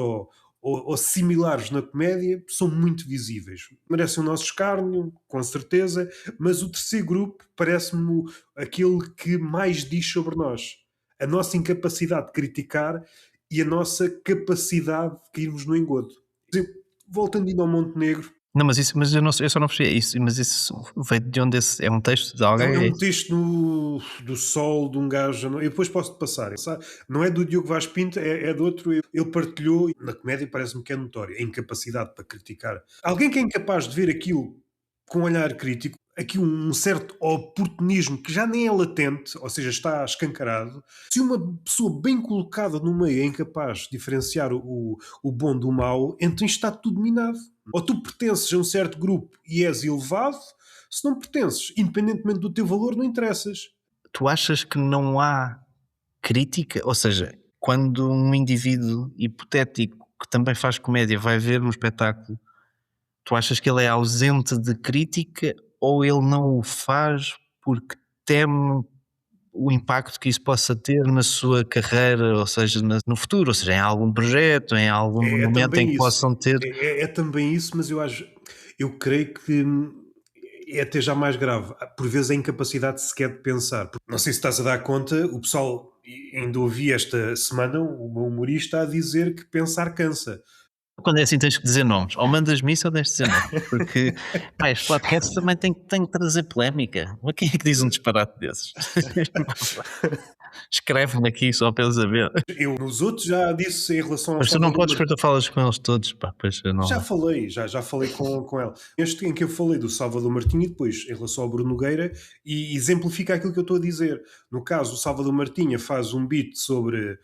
ou similares na comédia, são muito visíveis. Merecem o nosso escárnio, com certeza, mas o terceiro grupo parece-me aquele que mais diz sobre nós. A nossa incapacidade de criticar e a nossa capacidade de cairmos no engodo. Por exemplo, voltando ainda ao Montenegro, Não, mas eu só não percebi isso, mas isso veio de onde esse, é um texto de é alguém? É um isso? texto do Sol, de um gajo. Eu depois posso-te passar. Não é do Diogo Vaz Pinto, é de outro. Ele partilhou. Na comédia parece-me que é notório a incapacidade para criticar. Alguém que é incapaz de ver aquilo com um olhar crítico, aqui um certo oportunismo que já nem é latente, ou seja, está escancarado. Se uma pessoa bem colocada no meio é incapaz de diferenciar o bom do mau, então isto está tudo minado. Ou tu pertences a um certo grupo e és elevado, se não pertences, independentemente do teu valor, não interessas. Tu achas que não há crítica? Ou seja, quando um indivíduo hipotético que também faz comédia vai ver um espetáculo, tu achas que ele é ausente de crítica ou ele não o faz porque teme o impacto que isso possa ter na sua carreira, ou seja, no futuro, ou seja, em algum projeto, em algum É momento em também que isso. possam ter. É também isso, mas eu creio que é até já mais grave. Por vezes a incapacidade sequer de pensar. Não sei se estás a dar conta, o pessoal, ainda ouvi esta semana uma humorista a dizer que pensar cansa. Quando é assim tens que dizer nomes, ou mandas-me isso ou tens de dizer nomes, porque pá, este podcast também tem que trazer polémica. Mas quem é que diz um disparate desses? Escreve-me aqui só para eles a ver. Eu nos outros já disse em relação ao Mas tu não Salvador podes, Martinha. porque tu falas com eles todos, pá, pois eu Já não. falei, já falei com ela. Este em que eu falei do Salvador Martinha e depois em relação ao Bruno Nogueira e exemplifica aquilo que eu estou a dizer. No caso, o Salvador Martinha faz um beat sobre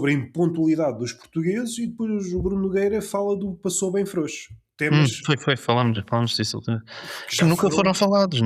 a impontualidade dos portugueses e depois o Bruno Nogueira fala do passou bem frouxo. Temas Falámos disso que que já nunca foram. foram falados.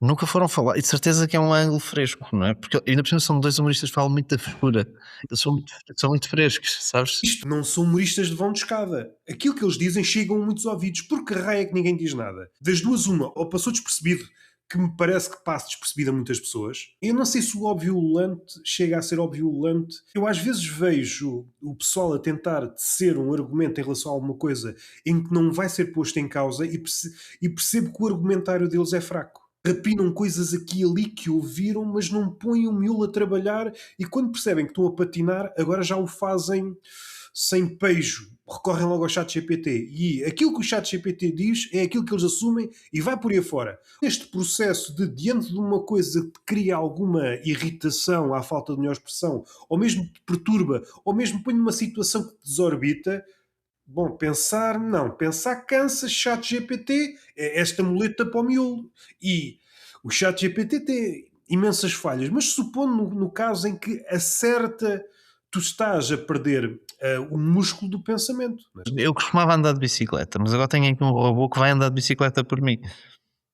Nunca foram falados. E de certeza que é um ângulo fresco, não é? Porque ainda por cima são dois humoristas que falam muito da frescura. Eles são muito frescos, sabes? Isto não são humoristas de vão de escada. Aquilo que eles dizem chegam a muitos ouvidos. Por que raio é que ninguém diz nada? Das duas, uma, ou passou despercebido, que me parece que passa despercebido a muitas pessoas. Eu não sei se o obviolante chega a ser obviolante. Eu às vezes vejo o pessoal a tentar tecer um argumento em relação a alguma coisa em que não vai ser posto em causa e percebo que o argumentário deles é fraco. rapinam coisas aqui e ali que ouviram, mas não põem o miolo a trabalhar e quando percebem que estão a patinar, agora já o fazem sem pejo. Recorrem logo ao chat GPT e aquilo que o chat GPT diz é aquilo que eles assumem e vai por aí fora. Este processo de, diante de uma coisa que cria alguma irritação à falta de melhor expressão, ou mesmo te perturba, ou mesmo põe numa situação que te desorbita, bom, pensar não. Pensar cansa, chat GPT é esta muleta para o miolo. E o chat GPT tem imensas falhas, mas supondo no caso em que acerta, tu estás a perder o músculo do pensamento. Eu costumava andar de bicicleta, mas agora tenho aqui um robô que vai andar de bicicleta por mim.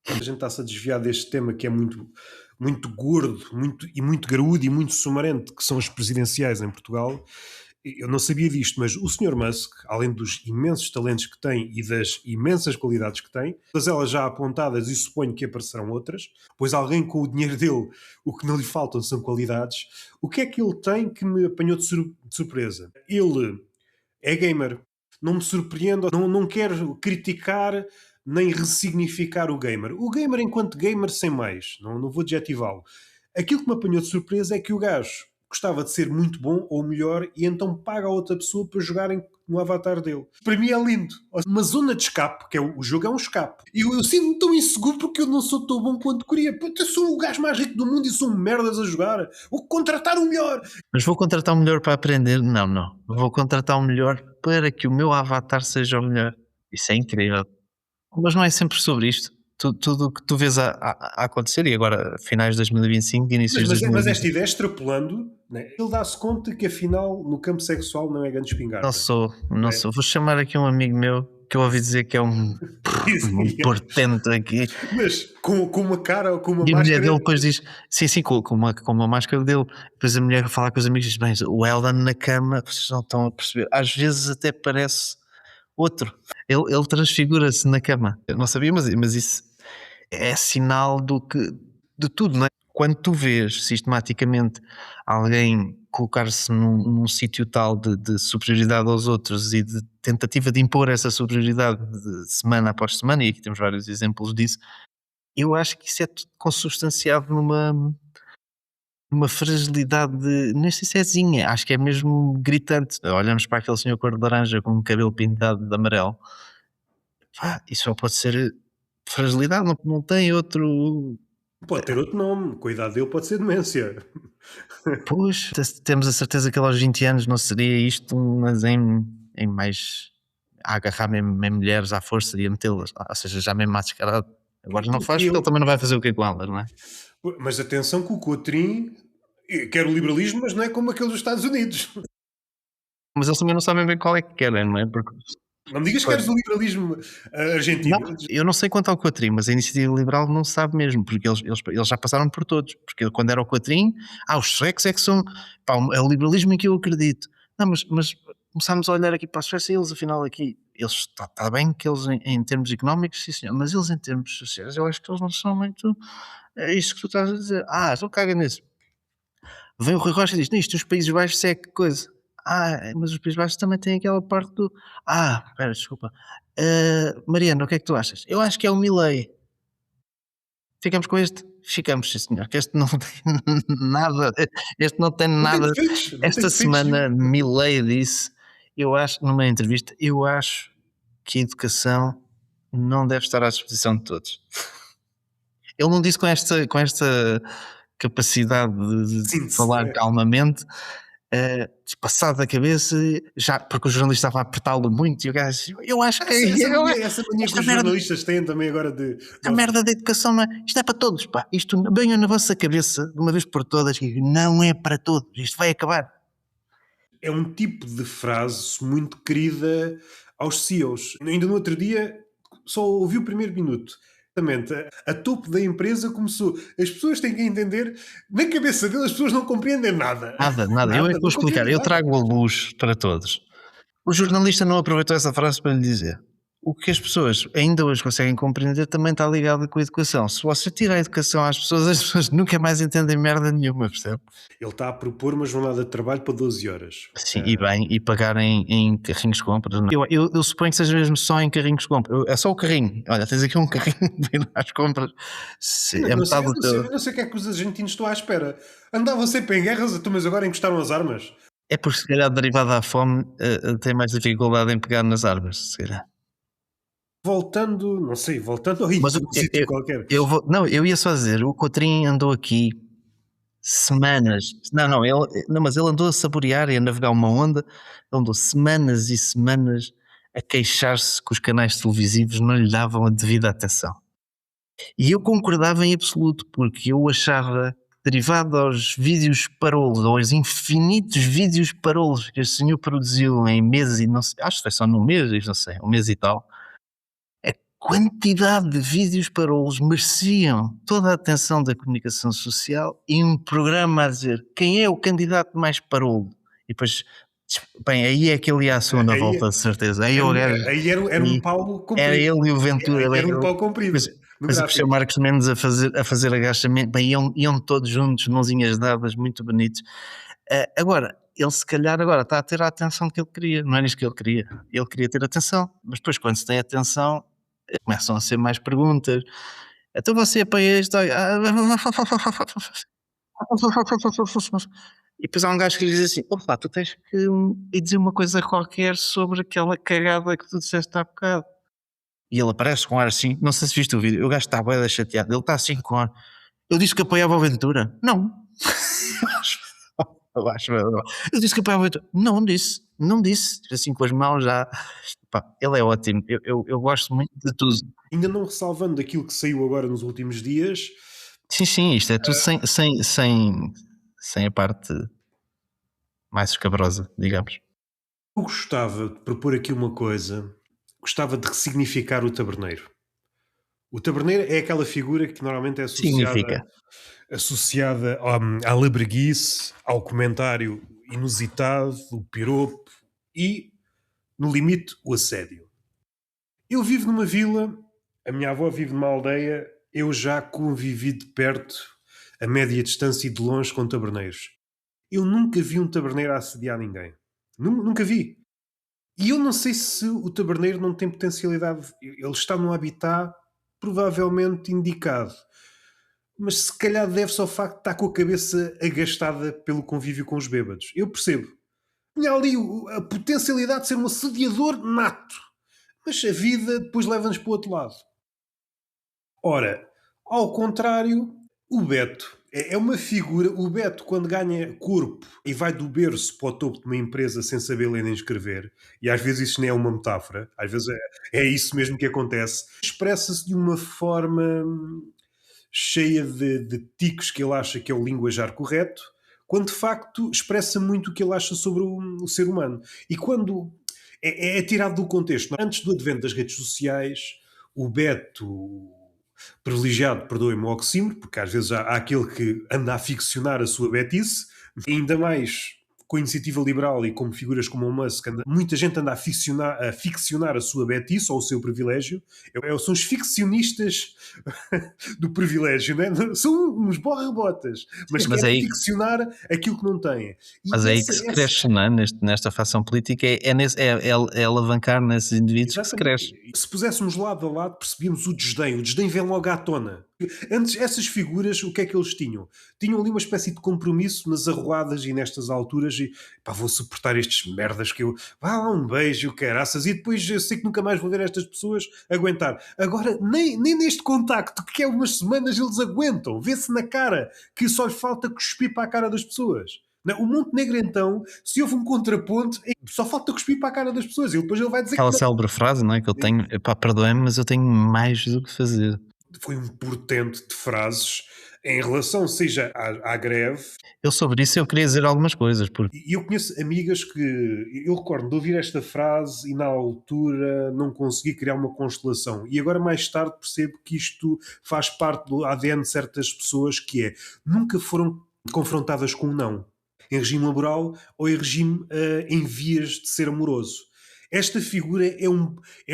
A gente está-se a desviar deste tema que é muito, muito gordo muito graúdo e muito sumarento, que são as presidenciais em Portugal. Eu não sabia disto, mas o Sr. Musk, além dos imensos talentos que tem e das imensas qualidades que tem, todas elas já apontadas e suponho que aparecerão outras, pois alguém com o dinheiro dele, o que não lhe faltam são qualidades. O que é que ele tem que me apanhou de surpresa? Ele é gamer. Não me surpreendo, não quero criticar nem ressignificar o gamer. O gamer enquanto gamer sem mais, não vou adjetivá-lo. Aquilo que me apanhou de surpresa é que o gajo gostava de ser muito bom ou melhor e então paga a outra pessoa para jogarem no avatar dele. Para mim é lindo. Uma zona de escape, que é o jogo é um escape. E eu sinto-me tão inseguro porque eu não sou tão bom quanto queria. Eu sou o gajo mais rico do mundo e sou merdas a jogar. Vou contratar o melhor. Mas vou contratar o melhor para aprender? Não. Vou contratar o melhor para que o meu avatar seja o melhor. Isso é incrível. Mas não é sempre sobre isto. Tudo o que tu vês a acontecer, e agora finais de 2025, inícios de Mas esta 2025. ideia, extrapolando, né, ele dá-se conta que afinal no campo sexual não é grande espingarda. Não sou. Vou chamar aqui um amigo meu que eu ouvi dizer que é um portento aqui. Mas com uma cara ou com uma E a mulher máscara. dele depois diz, sim, com uma máscara dele. Depois a mulher fala com os amigos e diz, bem, o Eldon na cama, vocês não estão a perceber. Às vezes até parece outro. Ele transfigura-se na cama. Eu não sabia, mas isso é sinal de tudo, não é? Quando tu vês sistematicamente alguém colocar-se num sítio tal de superioridade aos outros e de tentativa de impor essa superioridade de semana após semana, e aqui temos vários exemplos disso, eu acho que isso é tudo consubstanciado numa fragilidade, nem sei se é zinha, acho que é mesmo gritante. Olhamos para aquele senhor cor de laranja com o cabelo pintado de amarelo, isso só pode ser fragilidade, não tem outro. Pode ter outro nome, com a idade dele pode ser demência. Pois, temos a certeza que ele aos 20 anos não seria isto, mas em mais a agarrar mesmo em mulheres à força e a metê-las, ou seja, já mesmo mais descarado. Agora não faz porque ele também não vai fazer o que é com elas, não é? Mas atenção que o Coutrinho quer o liberalismo, mas não é como aquele dos Estados Unidos. Mas eles também não sabem bem qual é que querem, não é? Porque Não me digas que queres o liberalismo argentino. não, eu não sei quanto ao Coutrinho, mas a Iniciativa Liberal não sabe mesmo, porque eles já passaram por todos. Porque quando era o Coutrinho, os suecos é que são. Pá, é o liberalismo em que eu acredito. Não, mas começámos a olhar aqui para a Suécia e eles, afinal, aqui. Está bem que eles, em termos económicos, sim senhor, mas eles, em termos sociais, eu acho que eles não são muito. É isso que tu estás a dizer. Só caga nisso. Vem o Rui Rocha e diz: isto, os Países Baixos é que coisa. Mas os Países Baixos também têm aquela parte do. Espera, desculpa. Mariana, o que é que tu achas? Eu acho que é o Milei. Ficamos com este? Ficamos, sim senhor, que este não tem nada. Este não tem nada. Não tem defeitos, Esta semana, Milei disse, eu acho, numa entrevista, eu acho que a educação não deve estar à disposição de todos. Ele não disse com esta capacidade de falar calmamente, passado da cabeça, já, porque o jornalista estava a apertá-lo muito e o gajo, eu acho que essa mania que os jornalistas têm também agora de. A merda da educação não é, isto é para todos, pá, isto venha na vossa cabeça de uma vez por todas, que não é para todos, isto vai acabar. É um tipo de frase muito querida aos CEOs. Ainda no outro dia só ouvi o primeiro minuto. A topo da empresa começou. As pessoas têm que entender, na cabeça deles as pessoas não compreendem nada. Nada. Eu é que vou explicar. Eu trago a luz para todos. O jornalista não aproveitou essa frase para lhe dizer: o que as pessoas ainda hoje conseguem compreender também está ligado com a educação. Se você tira a educação às pessoas, as pessoas nunca mais entendem merda nenhuma, percebe? Ele está a propor uma jornada de trabalho para 12 horas. Sim, e bem, e pagar em carrinhos de compras. Não é? Eu suponho que seja mesmo só em carrinhos de compras. É só o carrinho. Olha, tens aqui um carrinho de ir às compras. É Não sei, metade do teu. eu não sei o que é que os argentinos estão à espera. Andavam sempre em guerras, mas agora encostaram as armas. É porque se calhar derivado da fome tem mais dificuldade em pegar nas árvores, se calhar. Voltando, não sei, voltando ao Mas início de um sítio qualquer. não, eu ia só dizer, o Cotrim andou aqui semanas. Não, mas ele andou a saborear e a navegar uma onda. Ele andou semanas e semanas a queixar-se que os canais televisivos não lhe davam a devida atenção. E eu concordava em absoluto, porque eu achava que, derivado aos vídeos parolos, aos infinitos vídeos parolos que este senhor produziu em meses e não sei, acho que foi só num mês, não sei, um mês e tal, a quantidade de vídeos parolos mereciam toda a atenção da comunicação social e um programa a dizer quem é o candidato mais parolo. E depois, bem, aí é que ele ia à segunda Aí, volta, de certeza. Aí, era um pau era comprido. ele e o Ventura. Era Bem, um pau comprido. No depois apareceu gráfico. Marcos Mendes a fazer agachamento. Bem, iam todos juntos, mãozinhas dadas, muito bonitos. Agora, ele se calhar agora está a ter a atenção que ele queria. Não é nisto que ele queria. Ele queria ter atenção. Mas depois, quando se tem atenção, começam a ser mais perguntas. Então você apoia isto? E depois há um gajo que lhe diz assim: opa, tu tens que ir dizer uma coisa qualquer sobre aquela cagada que tu disseste há bocado. E ele aparece com ar assim, não sei se viste o vídeo, o gajo está bué da chateado, ele está assim com ar. Eu disse que apoiava a Ventura. Não. eu acho, eu disse que apoiava a Ventura. Não disse. Assim com as mãos já. Pá, ele é ótimo, eu gosto muito de tudo. Ainda não ressalvando aquilo que saiu agora nos últimos dias, Sim, isto é tudo sem a parte mais escabrosa, digamos. eu gostava de propor aqui uma coisa. Gostava de ressignificar o taberneiro. O taberneiro é aquela figura que normalmente é Significa. associada à labreguice, ao comentário inusitado, o piropo e, no limite, o assédio. Eu vivo numa vila, a minha avó vive numa aldeia, eu já convivi de perto, a média distância e de longe com taberneiros. Eu nunca vi um taberneiro a assediar ninguém. Nunca vi. E eu não sei se o taberneiro não tem potencialidade. Ele está num habitat provavelmente indicado. Mas se calhar deve-se ao facto de estar com a cabeça agastada pelo convívio com os bêbados. Eu percebo. Tinha ali a potencialidade de ser um assediador nato. Mas a vida depois leva-nos para o outro lado. Ora, ao contrário, o Beto é uma figura. O Beto, quando ganha corpo e vai do berço para o topo de uma empresa sem saber ler nem escrever, e às vezes isso nem é uma metáfora, às vezes é isso mesmo que acontece, expressa-se de uma forma cheia de ticos que ele acha que é o linguajar correto, quando de facto expressa muito o que ele acha sobre o ser humano. E quando é tirado do contexto. Antes do advento das redes sociais, o Beto privilegiado, perdoem-me o oxímoro, porque às vezes há aquele que anda a ficcionar a sua betice, e ainda mais com a iniciativa liberal e como figuras como o Musk, muita gente anda a ficcionar a sua betice ou o seu privilégio. São os ficcionistas do privilégio, né? São uns borra-botas, mas Mas querem aí, ficcionar aquilo que não têm. mas é aí que se cresce, não é? Nesta facção política, é alavancar nesses indivíduos que se Exatamente. cresce. Se puséssemos lado a lado, percebíamos o desdém. O desdém vem logo à tona. Antes, essas figuras, o que é que eles tinham? Tinham ali uma espécie de compromisso nas arruadas e nestas alturas e pá, vou suportar estes merdas que eu... Vá lá um beijo, caraças, e depois eu sei que nunca mais vou ver estas pessoas aguentar. Agora, nem neste contacto, que é umas semanas, eles aguentam. Vê-se na cara que só lhe falta cuspir para a cara das pessoas. O Montenegro, então, se houve um contraponto, só falta cuspir para a cara das pessoas. E depois ele vai dizer Aquela que célebre frase, não é? Que eu tenho, pá, perdoem-me, mas eu tenho mais do que fazer. foi um portento de frases em relação, seja à greve. Eu sobre isso eu queria dizer algumas coisas, porque E eu conheço amigas que eu recordo de ouvir esta frase e na altura não consegui criar uma constelação. E agora mais tarde percebo que isto faz parte do ADN de certas pessoas, que é nunca foram confrontadas com um não. Em regime laboral ou em regime em vias de ser amoroso. Esta figura é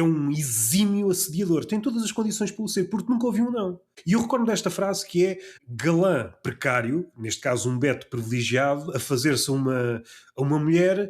um exímio assediador, tem todas as condições para o ser, porque nunca ouviu um não. E eu recordo desta frase que é galã precário, neste caso um beto privilegiado, a fazer-se a uma mulher,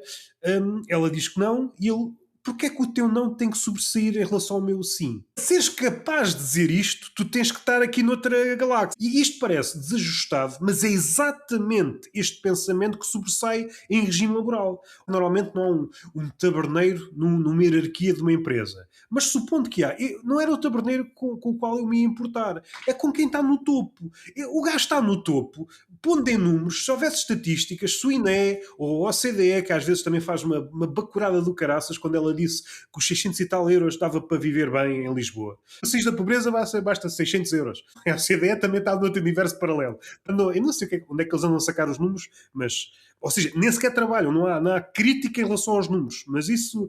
ela diz que não, e ele, porque é que o teu não tem que sobressair em relação ao meu sim? Seres capaz de dizer isto, tu tens que estar aqui noutra galáxia. E isto parece desajustado, mas é exatamente este pensamento que sobressai em regime laboral. Normalmente não há um taberneiro numa hierarquia de uma empresa. Mas supondo que há, não era o taberneiro com o qual eu me ia importar, é com quem está no topo. O gajo está no topo, pondo em números, se houvesse estatísticas, se o INE ou a OCDE, que às vezes também faz uma bacurada do caraças quando ela disse que os 600 e tal euros dava para viver bem em Lisboa. Se saís da pobreza basta 600 euros. A OCDE também está noutro universo paralelo. Eu não sei onde é que eles andam a sacar os números, mas... Ou seja, nem sequer trabalham, não há crítica em relação aos números, mas isso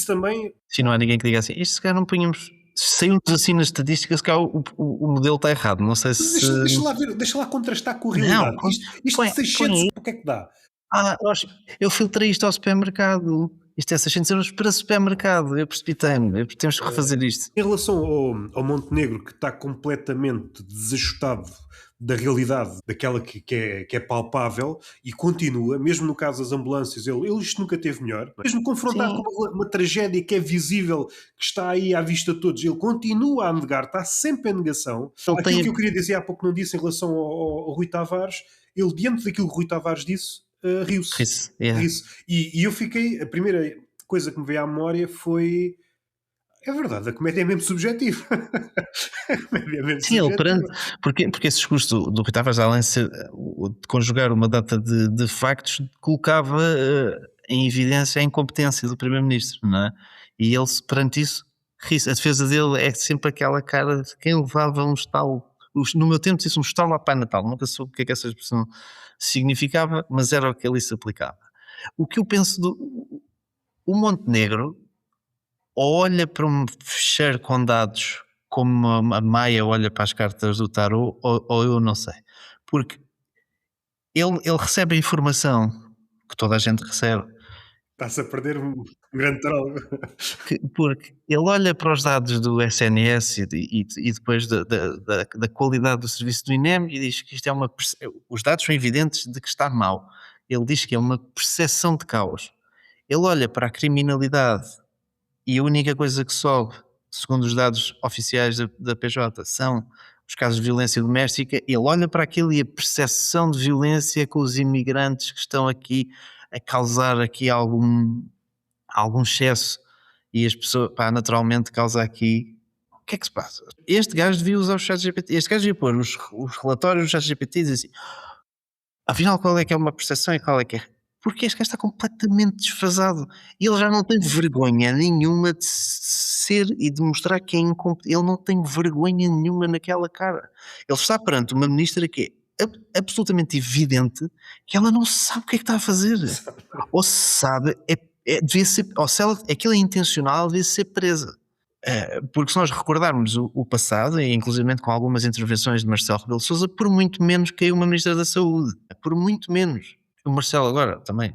também... Se não há ninguém que diga assim, isto se calhar não punhamos, saímos assim nas estatísticas que o modelo está errado, não sei se... Deixa lá ver, deixa lá contrastar com a Não, realidade. Isto de 600, põe o que é que dá? eu filtrei isto ao supermercado, isto é 600 euros para supermercado, eu precipitei-me, temos que refazer isto. Em relação ao Montenegro, que está completamente desajustado da realidade, daquela que é palpável, e continua, mesmo no caso das ambulâncias, ele isto nunca teve melhor, não é? Mesmo confrontado Sim. com uma tragédia que é visível, que está aí à vista de todos, ele continua a negar, está sempre em negação. Aquilo que eu queria dizer há pouco não disse em relação ao Rui Tavares, ele, diante daquilo que o Rui Tavares disse, riu-se. Riu-se. E eu fiquei, a primeira coisa que me veio à memória foi... É verdade, a comédia é mesmo subjetiva. A comédia é mesmo Sim, ele subjetiva. porque esse discurso do Rui Tavares, além de conjugar uma data de factos, colocava em evidência a incompetência do Primeiro-Ministro, não é? E ele, perante isso, ri-se. A defesa dele é sempre aquela cara de quem levava um estalo. No meu tempo disse um estalo ao Pai Natal, nunca soube o que é que essa expressão significava, mas era o que ali se aplicava. O que eu penso o Montenegro olha para um fecheiro com dados como a Maia olha para as cartas do tarot, ou eu não sei. Porque ele recebe a informação que toda a gente recebe, Está-se a perder um grande troll. porque ele olha para os dados do SNS e depois da qualidade do serviço do INEM e diz que isto é os dados são evidentes de que está mal. Ele diz que é uma percepção de caos. Ele olha para a criminalidade e a única coisa que sobe, segundo os dados oficiais da PJ, são os casos de violência doméstica. Ele olha para aquilo e a percepção de violência com os imigrantes que estão aqui a causar aqui algum excesso e as pessoas, naturalmente causa aqui... O que é que se passa? Este gajo devia usar o ChatGPT, este gajo devia pôr os relatórios do ChatGPT e dizer assim, afinal qual é que é uma percepção e qual é que é... Porque este gajo está completamente desfasado e ele já não tem vergonha nenhuma de ser e de mostrar que é incompetente. Ele não tem vergonha nenhuma naquela cara. Ele está perante uma ministra que é absolutamente evidente que ela não sabe o que é que está a fazer. Ou se sabe, devia ser, ou se aquilo é intencional, devia ser presa. Porque se nós recordarmos o passado, e inclusive com algumas intervenções de Marcelo Rebelo de Sousa, por muito menos caiu uma Ministra da Saúde. Por muito menos. O Marcelo agora também,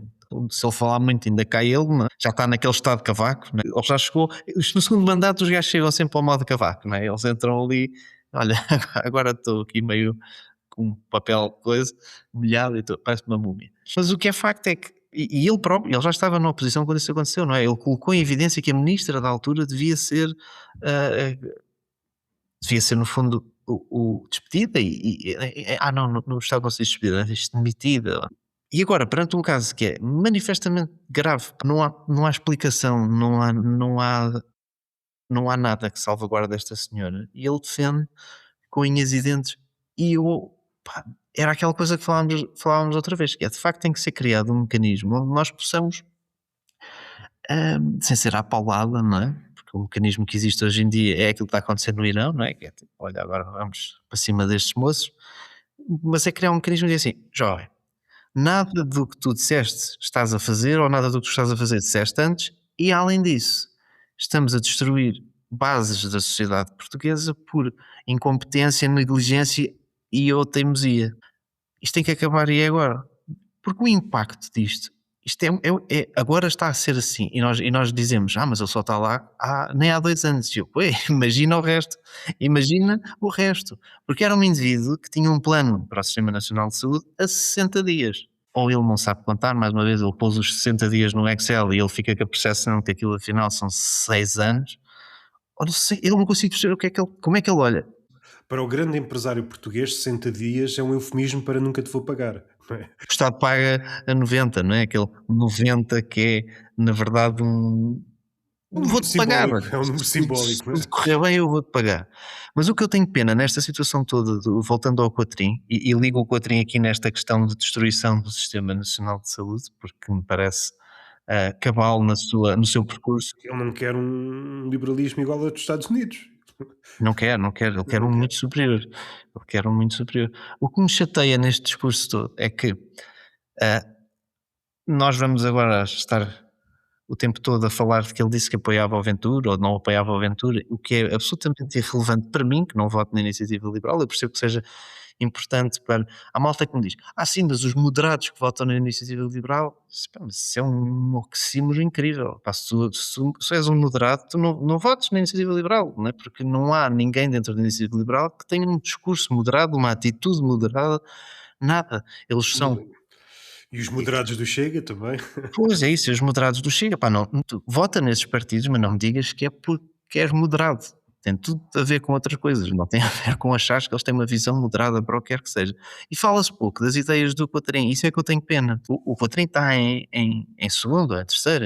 se ele falar muito ainda cai ele, mas já está naquele estado de cavaco, né? Ele já chegou, no segundo mandato os gajos chegam sempre ao modo cavaco, né? Eles entram ali, olha, agora estou aqui meio com um papel coisa, molhado e parece uma múmia. Mas o que é facto é que, e ele próprio, ele já estava na oposição quando isso aconteceu, não é? Ele colocou em evidência que a ministra da altura devia ser no fundo despedida não está a conseguir despedida, demitida. E agora, perante um caso que é manifestamente grave, não há explicação, não há nada que salvaguarde esta senhora, e ele defende com unhas e dentes, e era aquela coisa que falávamos outra vez, que é de facto tem que ser criado um mecanismo onde nós possamos, sem ser à paulada, não é? Porque o mecanismo que existe hoje em dia é aquilo que está acontecendo no Irão, não é? Que é tipo, olha, agora vamos para cima destes moços, mas é criar um mecanismo de assim, jovem, nada do que tu disseste estás a fazer, ou nada do que tu estás a fazer disseste antes, e além disso, estamos a destruir bases da sociedade portuguesa por incompetência, negligência ou teimosia. Isto tem que acabar e é agora. Porque o impacto disto Isto agora está a ser assim, e nós dizemos, mas ele só está lá nem há 2 anos. E eu, ué, imagina o resto, porque era um indivíduo que tinha um plano para o Sistema Nacional de Saúde a 60 dias. Ou ele não sabe contar, mais uma vez, ele pôs os 60 dias no Excel e ele fica com a percepção que aquilo afinal são 6 anos. Ou não sei, eu não consigo perceber como é que ele olha. Para o grande empresário português, 60 dias é um eufemismo para nunca te vou pagar. Não é? O Estado paga a 90, não é? Aquele 90 que é, na verdade, Um número vou-te pagar. simbólico, é um número simbólico. Não Se é? correr bem, eu vou-te pagar. Mas o que eu tenho pena nesta situação toda, voltando ao Coatrim, e ligo o Coatrim aqui nesta questão de destruição do Sistema Nacional de Saúde, porque me parece cabal no seu percurso. Ele não quer um liberalismo igual ao dos Estados Unidos. Não quer, ele quer Não um quer. muito superior. Ele quer um muito superior. O que me chateia neste discurso todo é que nós vamos agora estar o tempo todo a falar de que ele disse que apoiava o Ventura ou não apoiava o Ventura, o que é absolutamente irrelevante para mim, que não voto na Iniciativa Liberal. Eu percebo que seja importante para a malta que me diz, sim, mas os moderados que votam na Iniciativa Liberal, mas isso é um oxímoro incrível. Pá, se tu és um moderado, tu não votes na Iniciativa Liberal, não é? Porque não há ninguém dentro da Iniciativa Liberal que tenha um discurso moderado, uma atitude moderada, nada. Eles são... E os moderados do Chega também. Pois é isso, e os moderados do Chega, tu vota nesses partidos, mas não me digas que é porque és moderado. Tem tudo a ver com outras coisas, não tem a ver com achar que eles têm uma visão moderada para o que quer que seja. E fala-se pouco das ideias do Coatrim, isso é que eu tenho pena. O Coatrim está em segundo, é terceiro,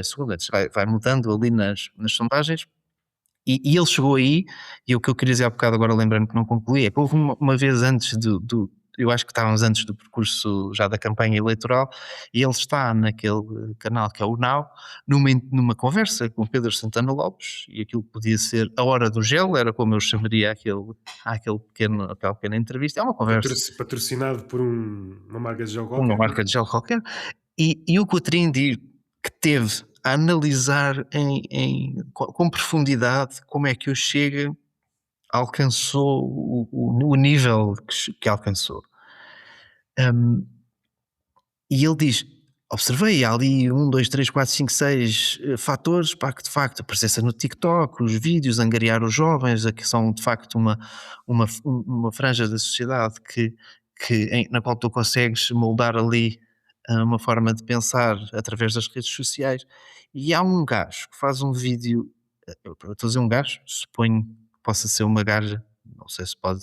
vai mudando ali nas sondagens, e ele chegou aí, e o que eu queria dizer há bocado, agora lembrando que não concluí, é que houve uma vez antes eu acho que estávamos antes do percurso já da campanha eleitoral, e ele está naquele canal que é o Now, numa conversa com Pedro Santana Lopes, e aquilo podia ser a hora do gelo, era como eu chamaria aquela pequena entrevista, é uma conversa Patrocinado por uma marca de gel com uma qualquer. marca de gel qualquer, e o Coatrim diz que teve a analisar com profundidade como é que o Chega alcançou o nível que alcançou. E ele diz, observei há ali 1, 2, 3, 4, 5, 6 fatores para que de facto a presença no TikTok, os vídeos, angariar os jovens, que são de facto uma franja da sociedade na qual tu consegues moldar ali uma forma de pensar através das redes sociais. E há um gajo que faz um vídeo, eu estou a dizer um gajo, suponho que possa ser uma gaja, não sei se pode.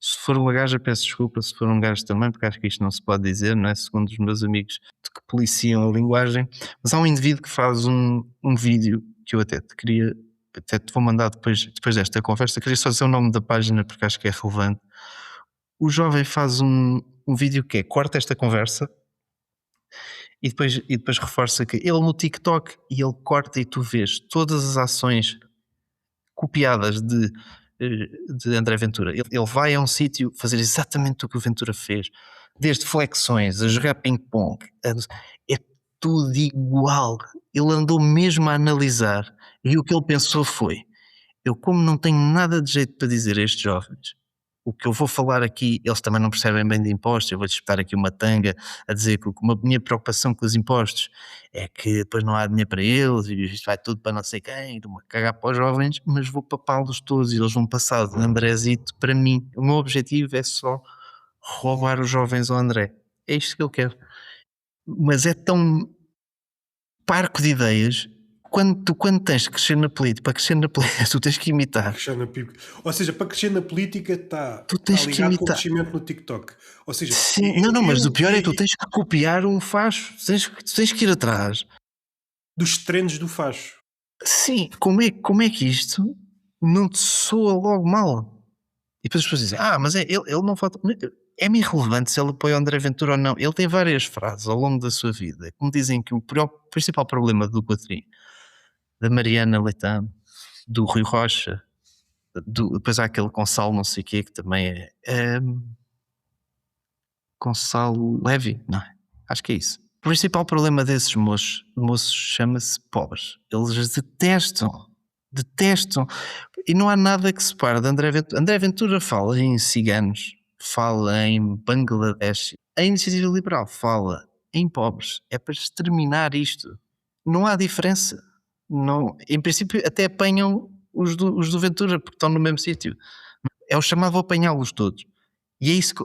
Se for uma gaja, peço desculpa, se for um gajo também, porque acho que isto não se pode dizer, não é? Segundo os meus amigos que policiam a linguagem. Mas há um indivíduo que faz um vídeo que eu até te vou mandar depois desta conversa. Queria só dizer o nome da página porque acho que é relevante. O jovem faz um vídeo que corta esta conversa e depois reforça que ele no TikTok, e ele corta e tu vês todas as ações copiadas de André Ventura. Ele vai a um sítio fazer exatamente o que o Ventura fez, desde flexões a jogar ping-pong, é tudo igual. Ele andou mesmo a analisar, e o que ele pensou foi, eu como não tenho nada de jeito para dizer a estes jovens, o que eu vou falar aqui, eles também não percebem bem de impostos, eu vou-lhes espetar aqui uma tanga a dizer que a minha preocupação com os impostos é que depois não há dinheiro para eles e isto vai tudo para não sei quem, estou-me a cagar para os jovens, mas vou papá-los todos e eles vão passar de Andrézito para mim. O meu objetivo é só roubar os jovens ao André. É isto que eu quero. Mas é tão parco de ideias. Quando tens que crescer na política, para crescer na política, tu tens que imitar. Ou seja, para crescer na política está tens ligado que com o imitar. crescimento no TikTok. Ou seja, sim, não, mas o pior é que tu tens que copiar um facho, tens que ir atrás dos trends do facho. Sim, como é que isto não te soa logo mal? E depois as pessoas dizem, mas ele não vota. É-me irrelevante se ele apoia o André Ventura ou não. Ele tem várias frases ao longo da sua vida que me dizem que o principal problema do Coatrim, da Mariana Leitão, do Rui Rocha, depois há aquele Gonçalo não sei o quê, que também é Gonçalo Levy, não é? Acho que é isso. O principal problema desses moços chama-se pobres. Eles detestam, e não há nada que separe de André Ventura. André Ventura fala em ciganos, fala em Bangladesh. A Iniciativa Liberal fala em pobres, é para exterminar isto. Não há diferença. Não, em princípio, até apanham os do Ventura, porque estão no mesmo sítio. É o chamado apanhá-los todos. E é isso que.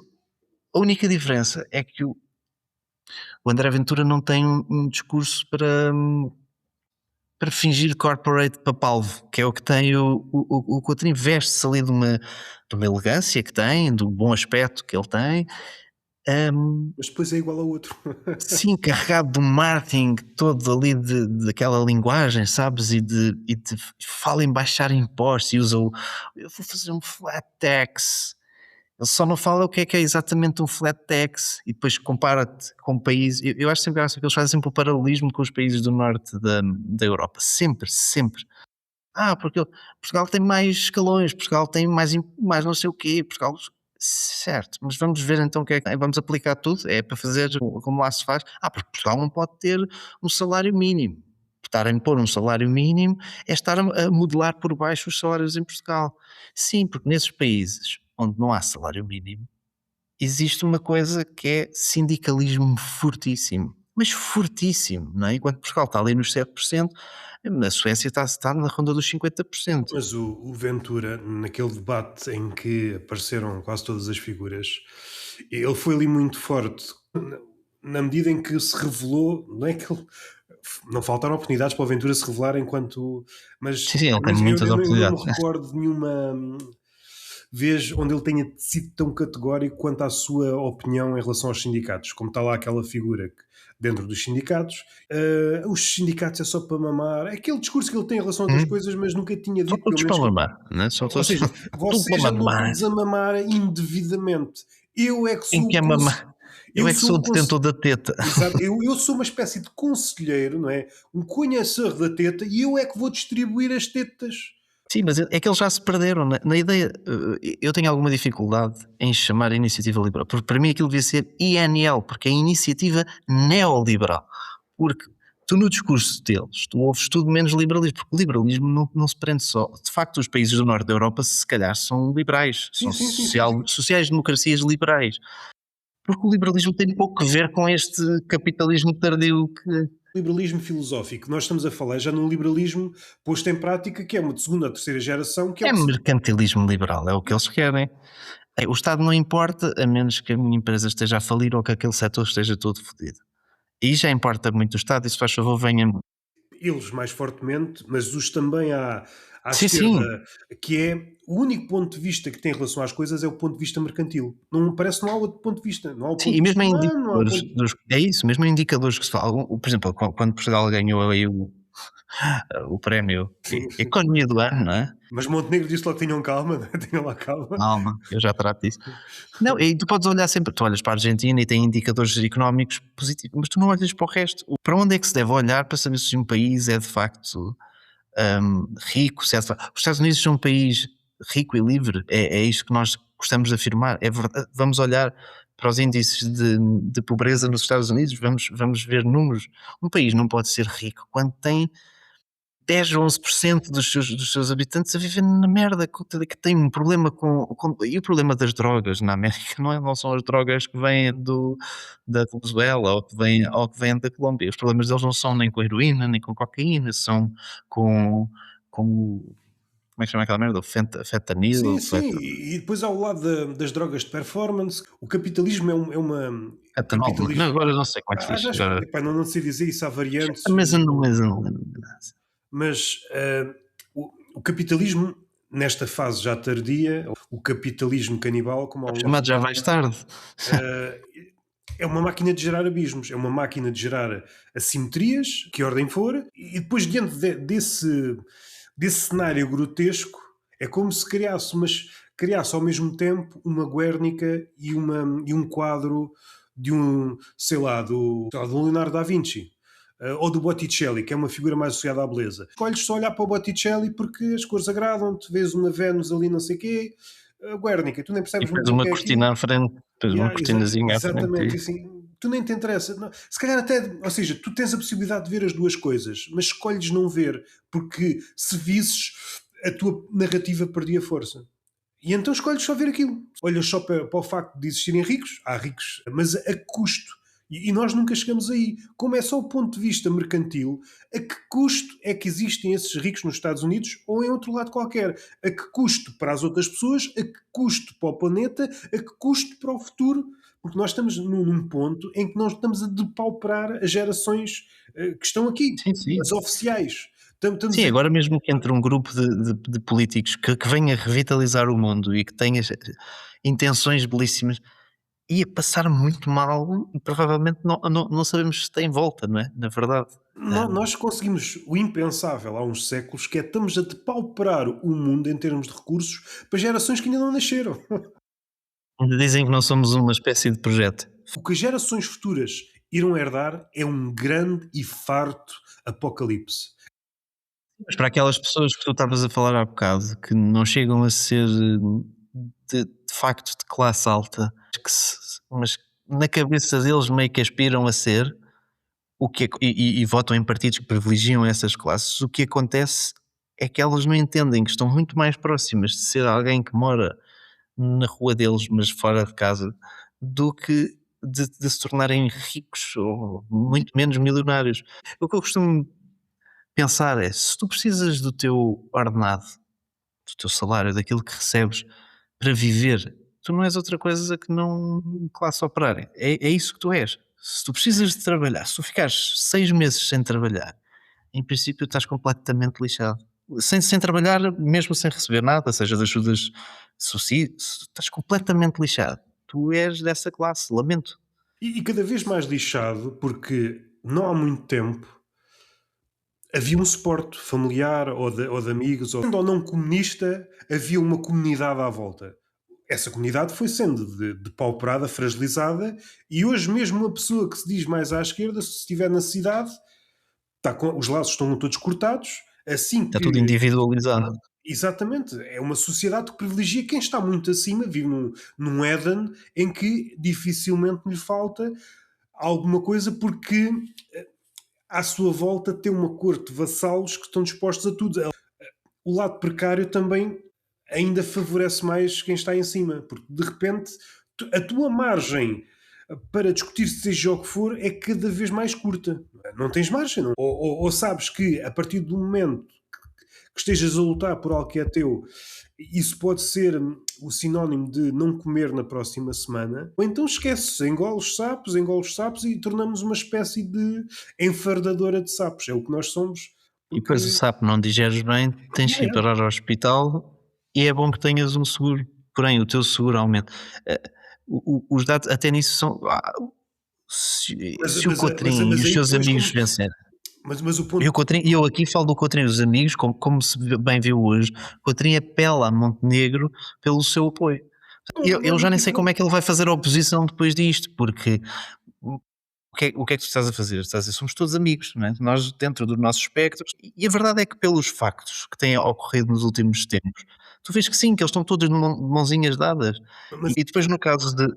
A única diferença é que o André Ventura não tem um discurso para fingir corporate papalvo, que é o que tem o Coutinho. Veste-se ali de uma elegância que tem, do bom aspecto que ele tem. Mas depois é igual ao outro. Sim, carregado de um marketing todo ali daquela linguagem, sabes? E de fala em baixar impostos e usa eu vou fazer um flat tax. Ele só não fala o que é exatamente um flat tax e depois compara-te com países. Eu acho sempre graça que eles fazem sempre o paralelismo com os países do norte da Europa. Sempre, sempre. Porque Portugal tem mais escalões, Portugal tem mais não sei o quê, Portugal. Certo, mas vamos ver então o que é que vamos aplicar tudo, é para fazer como lá se faz. Porque Portugal não pode ter um salário mínimo. Estar a impor um salário mínimo é estar a modelar por baixo os salários em Portugal. Sim, porque nesses países onde não há salário mínimo, existe uma coisa que é sindicalismo fortíssimo. Mas fortíssimo, não é? Enquanto Portugal está ali nos 7%, na Suécia está na ronda dos 50%. Mas o Ventura, naquele debate em que apareceram quase todas as figuras, ele foi ali muito forte, na medida em que se revelou, não é que ele, não faltaram oportunidades para o Ventura se revelar enquanto, mas, Sim, ele tem mas muitas eu não oportunidades. me recordo de nenhuma vez onde ele tenha sido tão categórico quanto à sua opinião em relação aos sindicatos, como está lá aquela figura que, dentro dos sindicatos, os sindicatos é só para mamar, aquele discurso que ele tem em relação a outras coisas, mas nunca tinha São dito, pelo todos menos para que, mamar, né? São ou todos seja, tudo vocês para andam mamar. todos a mamar indevidamente. Eu é que Quem sou quer mamar? Eu eu é que sou sou o detentor da teta. exato, eu sou uma espécie de conselheiro, não é? Um conhecedor da teta e eu é que vou distribuir as tetas. Sim, mas é que eles já se perderam na ideia. Eu tenho alguma dificuldade em chamar a iniciativa liberal, porque para mim aquilo devia ser INL, porque é a iniciativa neoliberal. Porque tu no discurso deles, tu ouves tudo menos liberalismo, porque o liberalismo não se prende só. De facto, os países do norte da Europa, se calhar, são liberais, Sim, são sim, sim, sim, sim. sociais-democracias liberais. Porque o liberalismo tem pouco a ver com este capitalismo tardio que. Liberalismo filosófico. Nós estamos a falar já no liberalismo posto em prática, que é uma de segunda ou terceira geração, que é o É que se... mercantilismo liberal, é o que eles querem. O Estado não importa, a menos que a minha empresa esteja a falir ou que aquele setor esteja todo fodido. E já importa muito o Estado, e se faz favor, venha. eles mais fortemente, mas os também à Sim, sim. esquerda, que é o único ponto de vista que tem em relação às coisas é o ponto de vista mercantil. Não parece que não há outro ponto de vista. Não há o Sim, ponto e de vista mesmo em humano, não há o indicadores ponto... é isso, mesmo em indicadores que se falam, por exemplo, quando Portugal ganhou aí o prémio Sim, sim. Economia do Ano, não é? Mas Montenegro disse logo que tenham calma, né? Tenham lá calma. Calma, eu já trato disso. Não, e tu podes olhar sempre, tu olhas para a Argentina e tem indicadores económicos positivos, mas tu não olhas para o resto. Para onde é que se deve olhar para saber se um país é de facto rico? Se é de facto... Os Estados Unidos são um país rico e livre, é isto que nós gostamos de afirmar. É verdade. Vamos olhar para os índices de pobreza nos Estados Unidos, vamos ver números. Um país não pode ser rico quando tem 10 ou 11% dos seus habitantes a viver na merda, que tem um problema e o problema das drogas na América não são as drogas que vêm da Venezuela ou que vêm da Colômbia. Os problemas deles não são nem com heroína, nem com cocaína, são com como é que chama aquela merda? O fentanil, Sim, sim. E depois ao lado das drogas de performance, o capitalismo é uma... O etanol. Não, capitalismo... agora não sei como é que se diz. Agora, epá, não sei dizer isso, há variantes, mas eu não lembro. mas o capitalismo, nesta fase já tardia, o capitalismo canibal, como alguns Chamado já vais tarde. eh, é uma máquina de gerar abismos, é uma máquina de gerar assimetrias, que ordem for, e depois diante desse cenário grotesco, é como se criasse ao mesmo tempo uma Guernica e um quadro de sei lá, do Leonardo da Vinci. Ou do Botticelli, que é uma figura mais associada à beleza. Escolhes só olhar para o Botticelli porque as cores agradam-te, vês uma Vênus ali não sei o quê, a Guernica, tu nem E percebes muito depois bem o uma que é aquilo. cortina à frente, depois uma cortinazinha à frente. Exatamente, assim, tu nem te interessa. Não, se calhar até, ou seja, tu tens a possibilidade de ver as duas coisas, mas escolhes não ver, porque se visses, a tua narrativa perdia força. E então escolhes só ver aquilo. Olhas só para o facto de existirem ricos, há ricos, mas a custo. E nós nunca chegamos aí. Como é só o ponto de vista mercantil, a que custo é que existem esses ricos nos Estados Unidos ou em outro lado qualquer? A que custo para as outras pessoas? A que custo para o planeta? A que custo para o futuro? Porque nós estamos num ponto em que nós estamos a depauperar as gerações que estão aqui, Sim, sim. as oficiais. Estamos Sim, a... agora mesmo que entre um grupo de políticos que venha revitalizar o mundo e que tenha intenções belíssimas, ia passar muito mal e provavelmente não sabemos se tem volta, não é? Na verdade. Nós conseguimos o impensável há uns séculos, que é estamos a depauperar o mundo em termos de recursos para gerações que ainda não nasceram. Dizem que não somos uma espécie de projeto. O que as gerações futuras irão herdar é um grande e farto apocalipse. Mas para aquelas pessoas que tu estavas a falar há bocado, que não chegam a ser de facto de classe alta, mas na cabeça deles meio que aspiram a ser, e votam em partidos que privilegiam essas classes, o que acontece é que elas não entendem que estão muito mais próximas de ser alguém que mora na rua deles, mas fora de casa, do que de se tornarem ricos ou muito menos milionários. O que eu costumo pensar é, se tu precisas do teu ordenado, do teu salário, daquilo que recebes para viver, tu não és outra coisa que não classe operária. É isso que tu és. Se tu precisas de trabalhar, se tu ficares 6 meses sem trabalhar, em princípio estás completamente lixado. Sem trabalhar, mesmo sem receber nada, seja de ajudas sociais, estás completamente lixado. Tu és dessa classe, lamento. E cada vez mais lixado, porque não há muito tempo havia um suporte familiar ou de amigos, ou não comunista, havia uma comunidade à volta. Essa comunidade foi sendo depauperada, fragilizada, e hoje mesmo uma pessoa que se diz mais à esquerda, se estiver na cidade, os laços estão todos cortados, assim Está que... tudo individualizado. Exatamente, é uma sociedade que privilegia quem está muito acima, vive num Éden em que dificilmente lhe falta alguma coisa, porque à sua volta tem uma corte de vassalos que estão dispostos a tudo. O lado precário também ainda favorece mais quem está em cima, porque de repente a tua margem para discutir seja o que for é cada vez mais curta. Não tens margem, não. Ou sabes que a partir do momento que estejas a lutar por algo que é teu, isso pode ser o sinónimo de não comer na próxima semana, ou então esquece, engole os sapos e tornamos uma espécie de enfardadora de sapos. É o que nós somos. E depois o sapo não digeres bem, tens que ir É. parar ao hospital e é bom que tenhas um seguro, porém o teu seguro aumenta. Os dados até nisso são, Mas, se o mas, mas, Cotrim e mas os aí seus depois amigos como. vencerem, Mas o e ponto. o Cotrim, e eu aqui falo do Cotrim e dos amigos, como se bem viu hoje, o Cotrim apela a Montenegro pelo seu apoio. Eu já nem sei como é que ele vai fazer a oposição depois disto, porque o que é que tu estás a fazer? Estás a dizer, somos todos amigos, não é? Nós dentro dos nossos espectros, e a verdade é que pelos factos que têm ocorrido nos últimos tempos, tu vês que sim, que eles estão todos de mãozinhas dadas. Mas, E depois no caso da,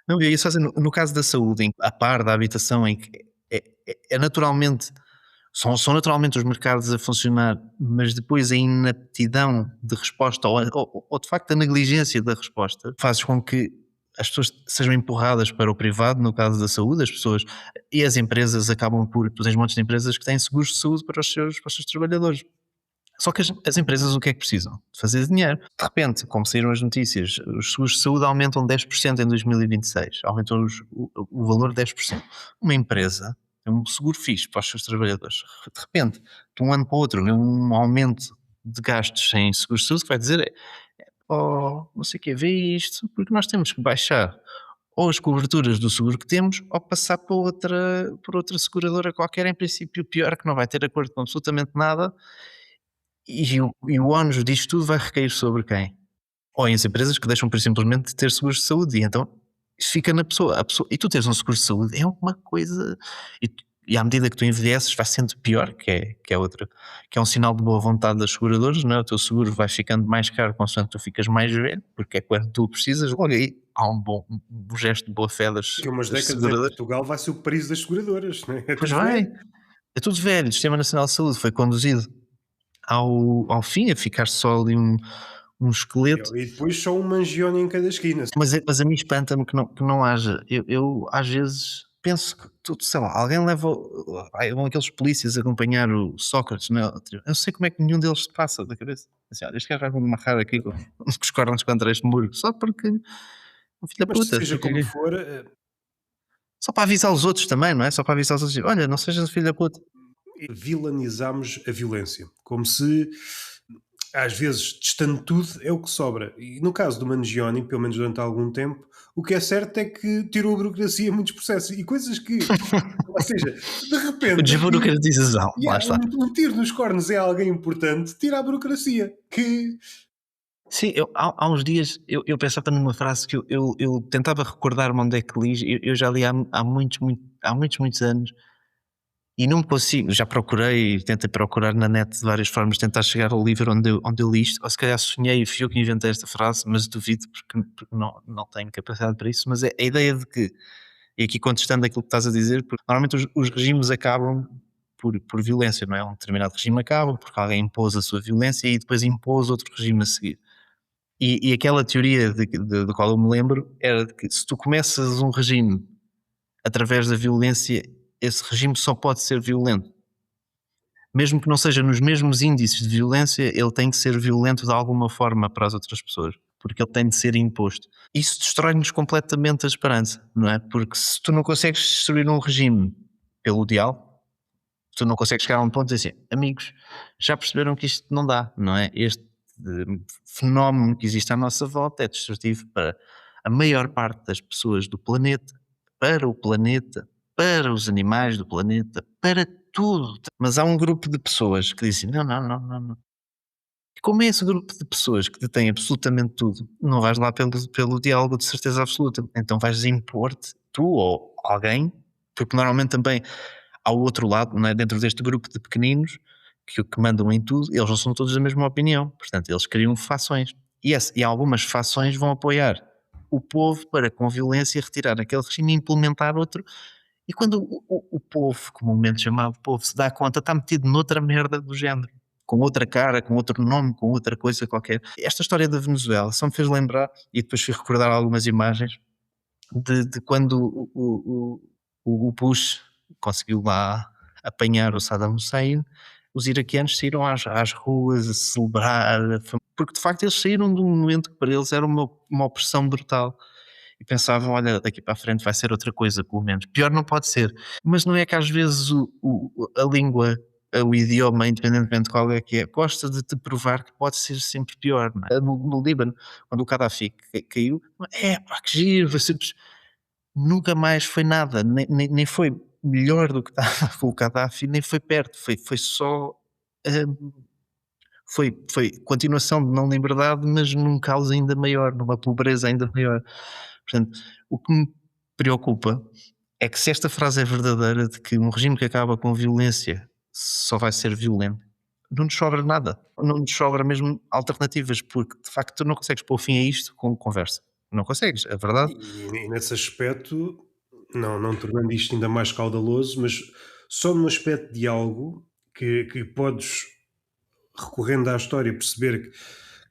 não, eu ia só dizer, no caso da saúde, a par da habitação, em que é naturalmente, são naturalmente os mercados a funcionar, mas depois a inaptidão de resposta ou de facto a negligência da resposta faz com que as pessoas sejam empurradas para o privado, no caso da saúde, as pessoas e as empresas acabam tu tens montes de empresas que têm seguros de saúde para os seus trabalhadores. Só que as empresas o que é que precisam? De fazer dinheiro. De repente, como saíram as notícias, os seguros de saúde aumentam 10% em 2026. Aumentam o valor de 10%. Uma empresa tem um seguro fixe para os seus trabalhadores. De repente, de um ano para o outro, vê um aumento de gastos em seguros de saúde que vai dizer oh, não sei o que, vê isto, porque nós temos que baixar ou as coberturas do seguro que temos ou passar por outra seguradora qualquer, em princípio pior, que não vai ter acordo com absolutamente nada e o ónus disto tudo vai recair sobre quem? Ou em as empresas que deixam por simplesmente de ter seguros de saúde e então isso fica na pessoa, e tu teres um seguro de saúde é uma coisa e à medida que tu envelheces vai sendo pior, que é um sinal de boa vontade das seguradoras, não é? O teu seguro vai ficando mais caro consoante tu ficas mais velho, porque é quando tu precisas, logo aí há um gesto de boa fé das, daqui a umas das décadas é seguradoras. Portugal vai ser o Paris das seguradoras, né? É Pois tudo vai, velho. é tudo velho, o Sistema Nacional de Saúde foi conduzido ao fim, a ficar só ali um esqueleto. E depois só um Mangione em cada esquina. Mas a mim espanta-me que não haja. Eu às vezes penso que tudo, sei lá, alguém leva vão aqueles polícias acompanhar o Sócrates, não é? Eu não sei como é que nenhum deles se passa da cabeça. Assim: "Olha, este gajo vai-me amarrar aqui com os cornos contra este muro", só porque um filho da Mas puta, seja como for, só para avisar os outros também, não é? Só para avisar os outros: "Olha, não sejas filho da puta". vilanizamos a violência, como se às vezes, testando tudo, é o que sobra. E no caso do Mangione, pelo menos durante algum tempo, o que é certo é que tirou a burocracia a muitos processos e coisas que, ou seja, de repente aqui, Desburocratização, lá yeah, está. um tiro nos cornos é alguém importante, tira a burocracia. Que Sim, há uns dias eu pensava numa frase que eu tentava recordar-me onde é que li, eu já li há muitos anos e não consigo, já procurei, tentei procurar na net de várias formas, tentar chegar ao livro onde eu li isto, ou se calhar sonhei e fui eu que inventei esta frase, mas duvido porque não tenho capacidade para isso, mas é a ideia de que, e aqui contestando aquilo que estás a dizer, porque normalmente os regimes acabam por violência, não é? Um determinado regime acaba porque alguém impôs a sua violência e depois impôs outro regime a seguir. E aquela teoria da qual eu me lembro era de que se tu começas um regime através da violência, esse regime só pode ser violento. Mesmo que não seja nos mesmos índices de violência, ele tem que ser violento de alguma forma para as outras pessoas, porque ele tem de ser imposto. Isso destrói-nos completamente a esperança, não é? Porque se tu não consegues destruir um regime pelo diálogo, tu não consegues chegar a um ponto e dizer assim, amigos, já perceberam que isto não dá, não é? Este fenómeno que existe à nossa volta é destrutivo para a maior parte das pessoas do planeta, para o planeta, para os animais do planeta, para tudo. Mas há um grupo de pessoas que dizem, não, não, não, não, não. E como é esse grupo de pessoas que detém absolutamente tudo, não vais lá pelo diálogo de certeza absoluta. Então vais impor-te, tu ou alguém, porque normalmente também ao outro lado, não é? Dentro deste grupo de pequeninos que mandam em tudo, eles não são todos da mesma opinião, portanto, eles criam fações. E algumas fações vão apoiar o povo para, com violência, retirar aquele regime e implementar outro. E quando o povo, comumente chamado povo, se dá conta, está metido noutra merda do género. Com outra cara, com outro nome, com outra coisa qualquer. Esta história da Venezuela só me fez lembrar, e depois fui recordar algumas imagens, de quando o Bush conseguiu lá apanhar o Saddam Hussein, os iraquianos saíram às ruas a celebrar, porque de facto eles saíram de um momento que para eles era uma opressão brutal e pensavam, olha, daqui para a frente vai ser outra coisa, pelo menos. Pior não pode ser. Mas não é que às vezes a língua, o idioma, independentemente de qual é que é, gosta de te provar que pode ser sempre pior. Não é? No Líbano, quando o Gaddafi caiu, pá, que giro, vai ser nunca mais foi nada, nem foi melhor do que estava com o Gaddafi, nem foi perto, foi só, hum, foi continuação de não liberdade, mas num caos ainda maior, numa pobreza ainda maior. Portanto, o que me preocupa é que se esta frase é verdadeira de que um regime que acaba com violência só vai ser violento, não nos sobra nada, não nos sobra mesmo alternativas, porque de facto tu não consegues pôr fim a isto com conversa. Não consegues, é verdade. e nesse aspecto, não tornando isto ainda mais caudaloso, mas só no aspecto de algo que podes, recorrendo à história, perceber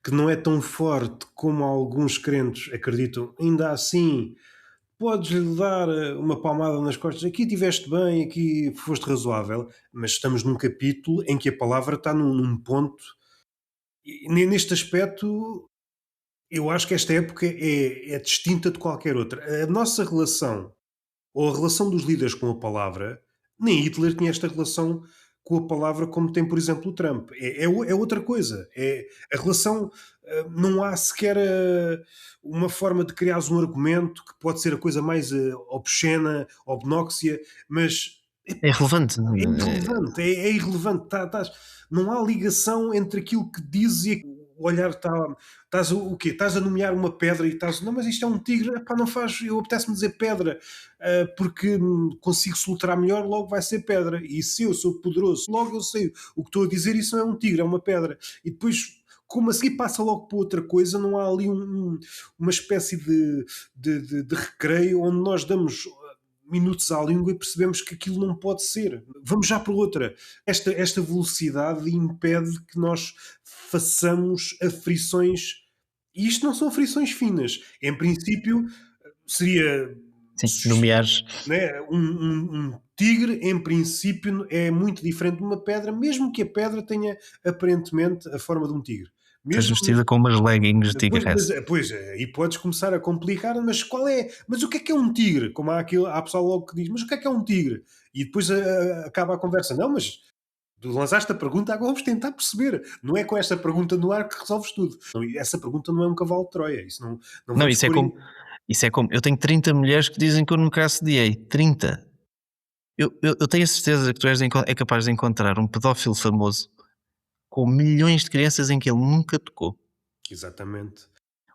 que não é tão forte como alguns crentes acreditam, ainda assim podes-lhe dar uma palmada nas costas, aqui estiveste bem, aqui foste razoável, mas estamos num capítulo em que a palavra está num ponto, e neste aspecto eu acho que esta época é distinta de qualquer outra. A nossa relação, ou a relação dos líderes com a palavra, nem Hitler tinha esta relação com a palavra como tem, por exemplo, o Trump. É outra coisa. É a relação. Não há sequer uma forma de criar um argumento que pode ser a coisa mais obscena, obnóxia, mas É relevante. é irrelevante. É irrelevante. Não há ligação entre aquilo que dizes e o olhar está. Estás o quê? Estás a nomear uma pedra e estás. Não, mas isto é um tigre. Epá, não faz. Eu apetece-me dizer pedra porque consigo soltar melhor, logo vai ser pedra. E se eu sou poderoso, logo eu sei o que estou a dizer. Isso não é um tigre, é uma pedra. E depois. Como a seguir passa logo para outra coisa, não há ali uma espécie de recreio onde nós damos minutos à língua e percebemos que aquilo não pode ser. Vamos já para outra. Esta velocidade impede que nós façamos aflições, e isto não são aflições finas. Em princípio, seria, Sim, nomeares. né, um tigre, em princípio, é muito diferente de uma pedra, mesmo que a pedra tenha aparentemente a forma de um tigre. Estás Mesmo, vestida com umas leggings de tigresse. pois, e podes começar a complicar, mas qual é? Mas o que é um tigre? Como há pessoal logo que diz, mas o que é um tigre? E depois acaba a conversa. Não, mas tu lançaste a pergunta, agora vamos tentar perceber. Não é com esta pergunta no ar que resolves tudo. Não, essa pergunta não é um cavalo de Troia. Isso não Não, vamos isso é por aí. isso é como. Eu tenho 30 mulheres que dizem que eu nunca assediei. 30. Eu tenho a certeza que tu é capaz de encontrar um pedófilo famoso com milhões de crianças em que ele nunca tocou. Exatamente.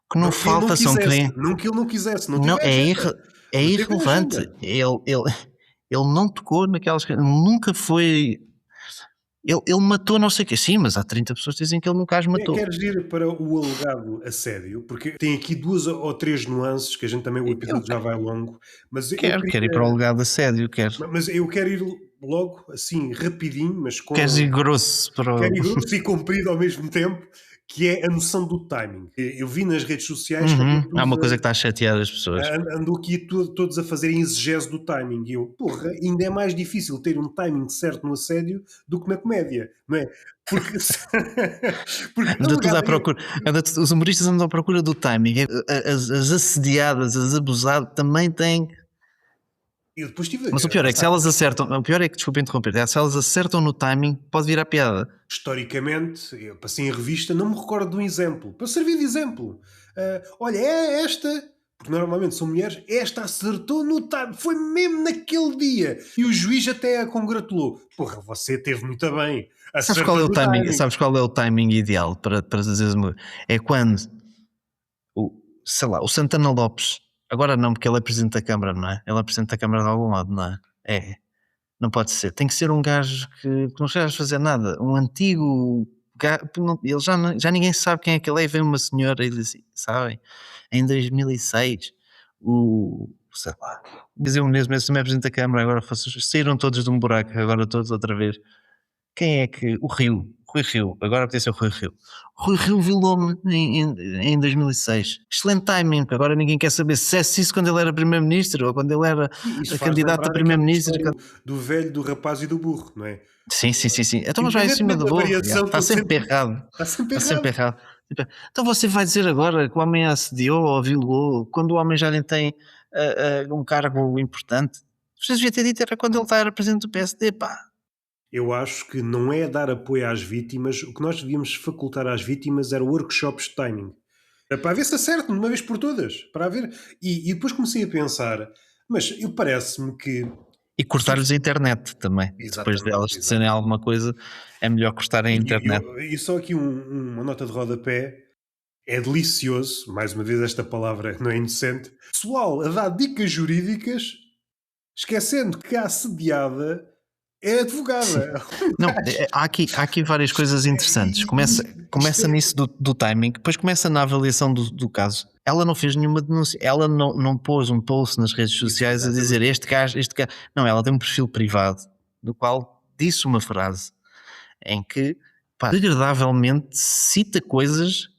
O que não Que ele falta são crianças. não que ele não quisesse, não Não, tive agenda. é Não teve irrelevante. agenda. Ele não tocou naquelas. Nunca foi. Ele matou não sei o que. Sim, mas há 30 pessoas que dizem que ele nunca as matou. Queres ir para o alegado assédio? Porque tem aqui 2 ou 3 nuances, que a gente também, o episódio já vai longo, mas eu Quero ir para o legado a sério. mas eu quero ir logo, assim, rapidinho, mas com... Queres ir grosso para o. Quero ir grosso e comprido ao mesmo tempo, que é a noção do timing. Eu vi nas redes sociais que Há uma coisa que está a chatear as pessoas. andou aqui todos a fazerem exegese do timing. E eu, porra, ainda é mais difícil ter um timing certo no assédio do que na comédia, não é? Porque, porque Anda tudo à procura. Os humoristas andam à procura do timing. As assediadas, as abusadas também têm. eu depois tive Mas o pior é que se elas acertam. O pior é que, desculpa interromper, se elas acertam no timing, pode vir à piada. historicamente, eu passei em revista, não me recordo de um exemplo, para servir de exemplo. Olha, é esta, porque normalmente são mulheres, esta acertou no timing, foi mesmo naquele dia. E o juiz até a congratulou. Porra, você teve muito bem. Sabes qual é o Acertou no timing? Sabes qual é o timing ideal para dizeres é quando sei lá, o Santana Lopes, agora não, porque ele é presidente da Câmara, não é? Ele é presidente da Câmara de algum lado, não é? É, não pode ser. Tem que ser um gajo que não esteja a fazer nada, um antigo gajo, ele já ninguém sabe quem é que ele é, e vem uma senhora e diz assim, sabem? Em 2006, sei lá, diziam mesmo, esse também é presidente da Câmara, agora saíram todos de um buraco, agora todos outra vez. Quem é que. Rui Rio, agora podia ser o Rui Rio. Rui Rio violou-me em 2006. Excelente timing, porque agora ninguém quer saber se é isso quando ele era primeiro-ministro ou quando ele era candidato a primeiro-ministro. Do velho, do rapaz e do burro, não é? Sim. Então mas vai em cima do burro. Está sempre errado. Está sempre errado. Então você vai dizer agora que o homem assediou ou violou quando o homem já nem tem um cargo importante? Vocês deviam ter dito era quando ele era presidente do PSD, pá. Eu acho que não é dar apoio às vítimas. O que nós devíamos facultar às vítimas era workshops de timing. Para ver se acertam de uma vez por todas. Para ver. E depois comecei a pensar, mas parece-me que... E cortar-lhes a internet também. Depois delas disserem alguma coisa, é melhor cortar a internet. E só aqui uma nota de rodapé. É delicioso, mais uma vez esta palavra não é inocente, pessoal a dar dicas jurídicas, esquecendo que a assediada é advogada. Não, há aqui várias coisas interessantes. Começa nisso do timing, depois começa na avaliação do caso. Ela não fez nenhuma denúncia, ela não pôs um post nas redes sociais a dizer este gajo. Não, ela tem um perfil privado, do qual disse uma frase em que, degradavelmente cita coisas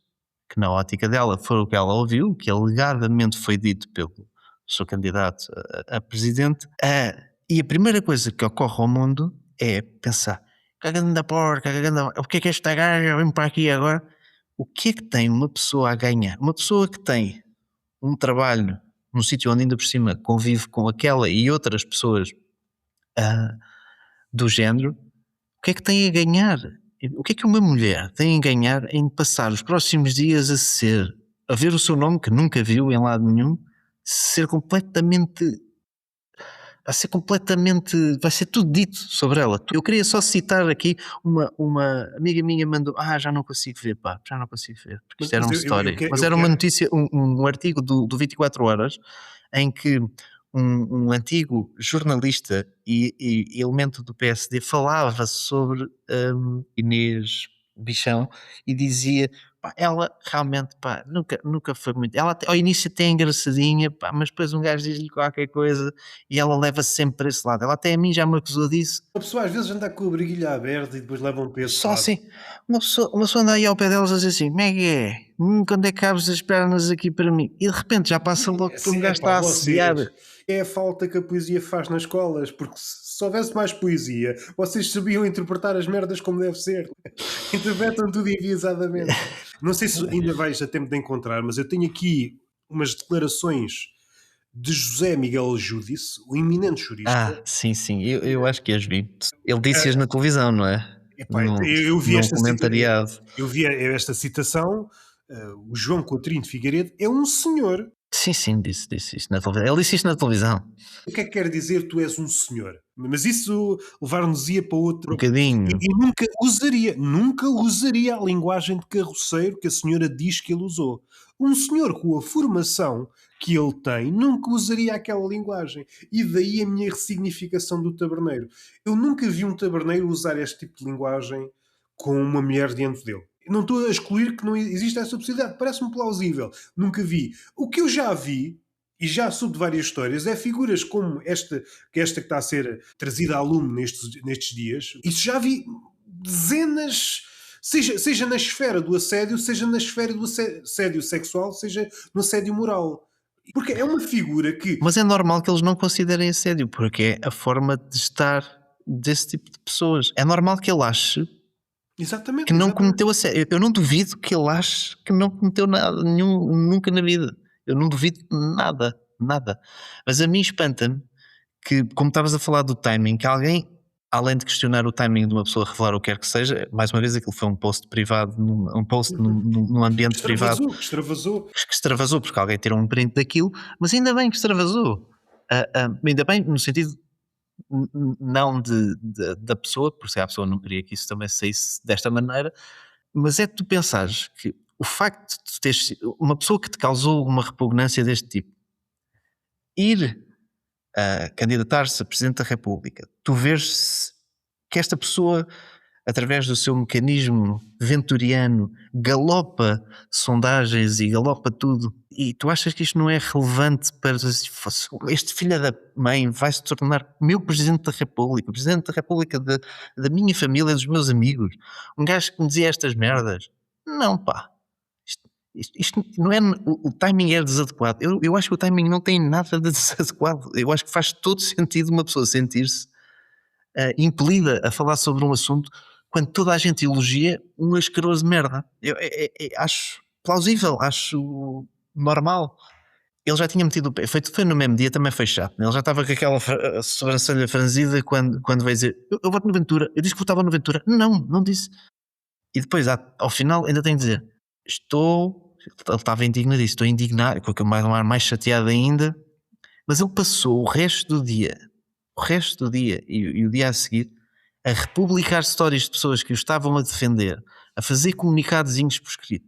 que na ótica dela foi o que ela ouviu, que alegadamente foi dito pelo seu candidato a presidente. E a primeira coisa que ocorre ao mundo é pensar, cagando da porca, o que é esta gaja, vem para aqui agora? O que é que tem uma pessoa a ganhar? Uma pessoa que tem um trabalho num sítio onde ainda por cima convive com aquela e outras pessoas do género, o que é que tem a ganhar? O que é que uma mulher tem a ganhar em passar os próximos dias a ver o seu nome, que nunca viu em lado nenhum, vai ser tudo dito sobre ela. Eu queria só citar aqui uma amiga minha mandou, já não consigo ver, porque isto era uma história. Mas era uma notícia, um artigo do 24 Horas, em que um antigo jornalista e elemento do PSD falava sobre Inês Bichão e dizia, pá, ela realmente, pá, nunca foi muito. Ela ao início até é engraçadinha, pá, mas depois um gajo diz-lhe qualquer coisa e ela leva sempre para esse lado. Ela até a mim já me acusou disso. A pessoa às vezes anda com a briguilha aberta e depois leva para esse Só lado. assim, uma pessoa anda aí ao pé delas a dizer assim: como é que é? Quando é que abres as pernas aqui para mim? E de repente já passa logo que um Assim, gajo está a assediar. é a falta que a poesia faz nas escolas, porque se houvesse mais poesia, vocês sabiam interpretar as merdas como deve ser. Interpretam tudo enviesadamente. Não sei se ainda vais a tempo de encontrar, mas eu tenho aqui umas declarações de José Miguel Júdice, o eminente jurista. Sim, eu acho que as vi. Ele disse-as na televisão, não é? Epá, eu vi Num comentariado. eu vi esta citação. O João Coutinho de Figueiredo é um senhor. Sim, disse isto na televisão. Ele disse isto na televisão. O que é que quer dizer tu és um senhor? Mas isso levar-nos-ia para Um outro. bocadinho. E nunca usaria a linguagem de carroceiro que a senhora diz que ele usou. Um senhor com a formação que ele tem nunca usaria aquela linguagem. E daí a minha ressignificação do taberneiro. Eu nunca vi um taberneiro usar este tipo de linguagem com uma mulher diante dele. Não estou a excluir que não existe essa possibilidade. Parece-me plausível. Nunca vi. O que eu já vi, e já soube de várias histórias, é figuras como esta que está a ser trazida a lume nestes dias. Isso já vi dezenas, seja na esfera do assédio, seja na esfera do assédio sexual, seja no assédio moral. Porque é uma figura que... Mas é normal que eles não considerem assédio, porque é a forma de estar desse tipo de pessoas. É normal que ele ache Exatamente. que não exatamente. cometeu assédio. Eu não duvido que ele ache que não cometeu nada, nunca na vida. Eu não duvido nada. Mas a mim espanta-me que, como estavas a falar do timing, que alguém, além de questionar o timing de uma pessoa revelar o que quer que seja, mais uma vez aquilo foi um post privado, num ambiente privado, que extravasou, porque alguém tirou um print daquilo, mas ainda bem que extravasou. Ainda bem no sentido não da pessoa, porque se a pessoa não queria que isso também saísse desta maneira, mas é de tu pensares que o facto de tu teres uma pessoa que te causou uma repugnância deste tipo ir a candidatar-se a Presidente da República, tu vês que esta pessoa, através do seu mecanismo venturiano, galopa sondagens e galopa tudo, e tu achas que isto não é relevante para este filho da mãe vai se tornar meu Presidente da República, Presidente da República da minha família, dos meus amigos, um gajo que me dizia estas merdas? Não, pá. Isto não é, o timing é desadequado. Eu acho que o timing não tem nada de desadequado. Eu acho que faz todo sentido uma pessoa sentir-se impelida a falar sobre um assunto quando toda a gente elogia um asqueroso de merda. Eu acho plausível, acho normal. Ele já tinha metido o pé, foi no mesmo dia, também foi chato. Ele já estava com aquela sobrancelha franzida quando veio dizer eu voto no Ventura. Eu disse que votava no Ventura. Não disse. E depois, ao final, ainda tenho de dizer ele estava indignadíssimo, estou indignado, com aquele mais chateado ainda, mas ele passou o resto do dia e o dia a seguir a republicar stories de pessoas que o estavam a defender, a fazer comunicadozinhos por escrito.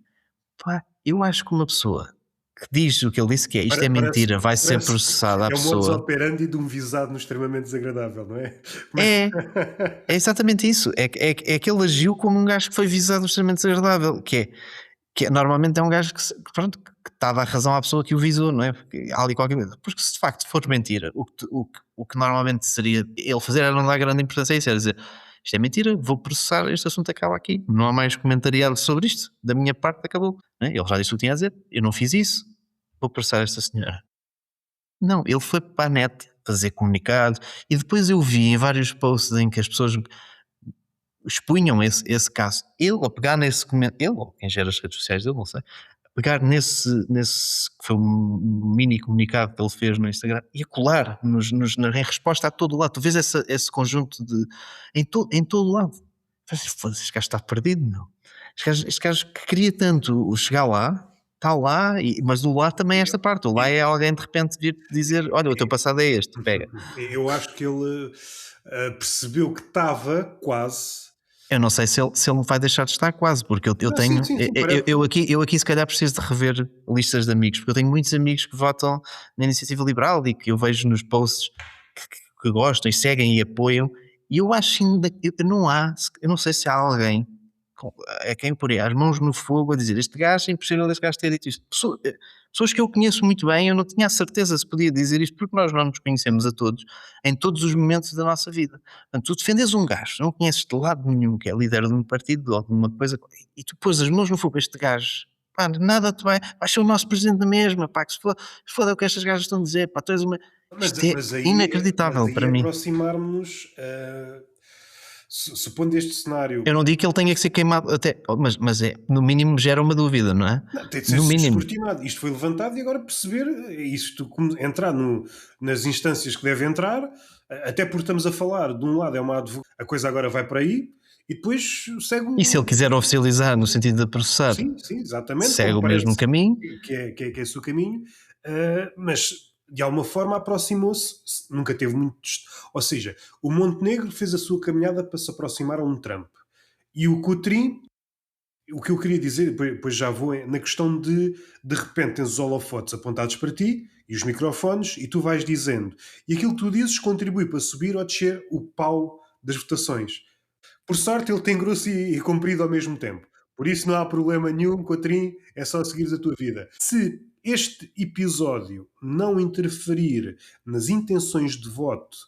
Pá, eu acho que uma pessoa que diz o que ele disse, que é isto é mentira, vai ser processada a pessoa. É o modus operandi de um visado no extremamente desagradável, não é? É exatamente isso, é que ele agiu como um gajo que foi visado no extremamente desagradável, que normalmente é um gajo que está a dar razão à pessoa que o visou, não é? Porque há ali qualquer coisa. Porque se de facto for mentira, o que normalmente seria ele fazer era não dar grande importância a isso, era dizer isto é mentira, vou processar, este assunto acaba aqui, não há mais comentariado sobre isto, da minha parte acabou. Não é? Ele já disse o que tinha a dizer, eu não fiz isso, vou processar esta senhora. Não, ele foi para a net fazer comunicados e depois eu vi em vários posts em que as pessoas expunham esse caso. Ele a pegar nesse comentário, ele ou quem gera as redes sociais dele, não sei, a pegar nesse que foi um mini comunicado que ele fez no Instagram e a colar em resposta a todo lado. Tu vês esse conjunto em todo lado. Este gajo está perdido, meu. Este gajo que queria tanto chegar lá, está lá, mas do lá também é esta parte. O lá é alguém de repente vir dizer: olha, o teu passado é este, pega. Eu acho que ele percebeu que estava quase. Eu não sei se ele vai deixar de estar quase, porque eu tenho. Sim, eu aqui se calhar preciso de rever listas de amigos, porque eu tenho muitos amigos que votam na Iniciativa Liberal e que eu vejo nos posts que gostam e seguem e apoiam, e eu acho ainda. Eu não sei se há alguém é quem poria as mãos no fogo a dizer este gajo, é impossível este gajo ter dito isto. Pessoas que eu conheço muito bem, eu não tinha a certeza se podia dizer isto, porque nós não nos conhecemos a todos, em todos os momentos da nossa vida. Portanto, tu defendes um gajo, não conheces de lado nenhum, que é líder de um partido ou de uma coisa, e tu pôs as mãos no fogo a este gajo, pá, nada te vai ser o nosso presidente da mesma, pá, que se foda o que estas gajas estão a dizer, pá, tu és uma... Isto é Mas inacreditável aí para mim. aproximar-nos, supondo este cenário. Eu não digo que ele tenha que ser queimado, até, mas é, no mínimo gera uma dúvida, não é? Não, tem de ser No mínimo. descortinado. Isto foi levantado e agora perceber, isto entrar nas instâncias que deve entrar, até porque estamos a falar, de um lado é uma a coisa agora vai para aí, e depois segue E se ele quiser oficializar no sentido de processar, sim, exatamente, segue como o mesmo parece caminho. que é o seu caminho, mas de alguma forma aproximou-se, nunca teve muitos. Ou seja, o Montenegro fez a sua caminhada para se aproximar a um Trump. E o Coutrinho, o que eu queria dizer, depois já vou, na questão de repente tens os holofotes apontados para ti e os microfones e tu vais dizendo. E aquilo que tu dizes contribui para subir ou descer o pau das votações. Por sorte, ele tem grosso e comprido ao mesmo tempo. Por isso não há problema nenhum, Coutrinho, é só seguires a tua vida. Se este episódio não interferir nas intenções de voto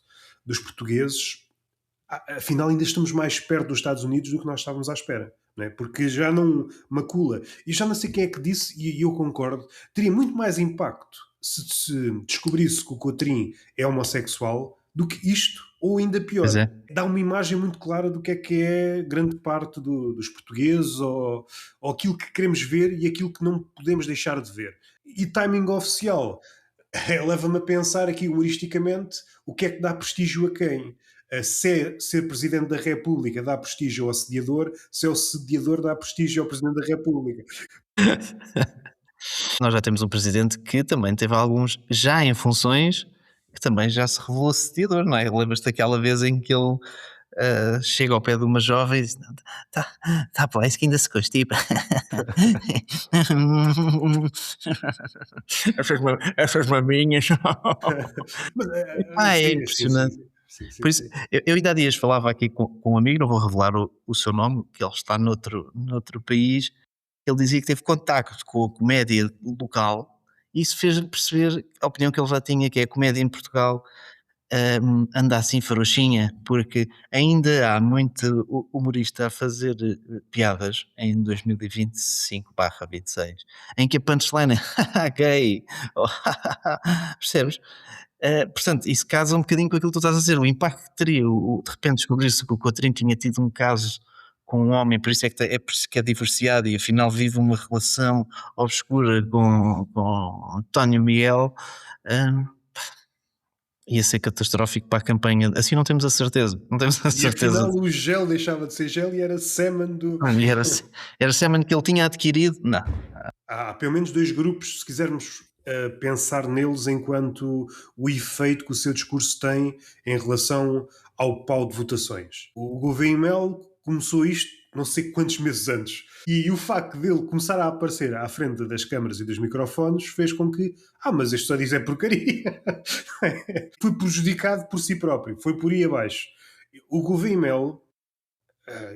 dos portugueses, afinal ainda estamos mais perto dos Estados Unidos do que nós estávamos à espera. Não é? Porque já não macula. E já não sei quem é que disse, e eu concordo, teria muito mais impacto se descobrisse que o Coutrinho é homossexual do que isto, ou ainda pior, Pois é. dá uma imagem muito clara do que é grande parte dos portugueses ou aquilo que queremos ver e aquilo que não podemos deixar de ver. E timing oficial leva-me a pensar aqui humoristicamente o que é que dá prestígio a quem? Se ser Presidente da República dá prestígio ao assediador, se é o assediador dá prestígio ao Presidente da República. Nós já temos um presidente que também teve alguns, já em funções, que também já se revelou assediador, não é? Lembras-te daquela vez em que ele chega ao pé de uma jovem e diz: tá, pô, isso que ainda se constipa. essas maminhas. Mas, É sim, impressionante. sim, Por isso, eu ainda há dias falava aqui com um amigo, não vou revelar o seu nome, que ele está noutro país. Ele dizia que teve contacto com a comédia local e isso fez-me perceber a opinião que ele já tinha, que é a comédia em Portugal anda assim farochinha, porque ainda há muito humorista a fazer piadas em 2025/26, em que a punchline é gay, ou percebes? Portanto, isso casa um bocadinho com aquilo que tu estás a dizer, o impacto que teria, de repente descobrir-se que o Coutrinho tinha tido um caso com um homem, por isso é por isso que é divorciado e afinal vive uma relação obscura com António Miguel, ia ser catastrófico para a campanha. Assim não temos a certeza. Não temos a E certeza. afinal o gel deixava de ser gel e era semen do... E era semen que ele tinha adquirido? Não. Há pelo menos dois grupos, se quisermos pensar neles enquanto o efeito que o seu discurso tem em relação ao pau de votações. O Gouveia e Mel começou isto não sei quantos meses antes. E o facto dele começar a aparecer à frente das câmaras e dos microfones fez com que, mas este só diz é porcaria. Foi prejudicado por si próprio, foi por aí abaixo. O Gouveia e Mel,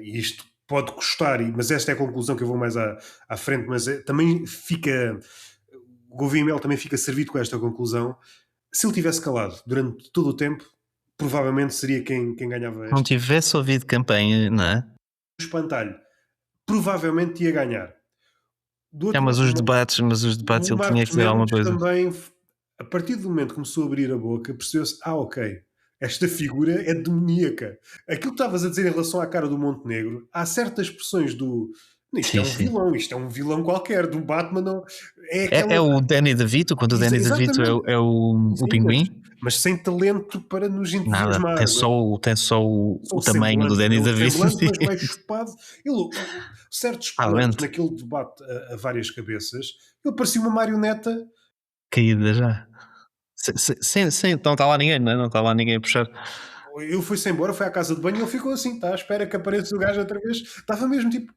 e isto pode custar, mas esta é a conclusão que eu vou mais à frente, mas também fica... O Gouveia e Mel também fica servido com esta conclusão. Se ele tivesse calado durante todo o tempo, provavelmente seria quem ganhava não tivesse ouvido campanha, não é? O espantalho provavelmente ia ganhar. Mas os debates ele tinha que dizer alguma coisa. Também, a partir do momento que começou a abrir a boca, percebeu-se, ok, esta figura é demoníaca. Aquilo que estavas a dizer em relação à cara do Montenegro, há certas expressões do... Isto é um vilão, isto é um vilão qualquer, do Batman. Não, é o Danny DeVito, quando o Danny DeVito é o pinguim. Mas sem talento para nos entusiasmar. Nada, tem só o tamanho do Danny DeVito. Mas mais chupado. Certos planos naquele debate a várias cabeças, ele parecia uma marioneta caída já. Não está lá ninguém, não está lá ninguém a puxar. Ele foi-se embora, foi à casa de banho e ele ficou assim, está à espera que apareça o gajo outra vez. Estava mesmo tipo...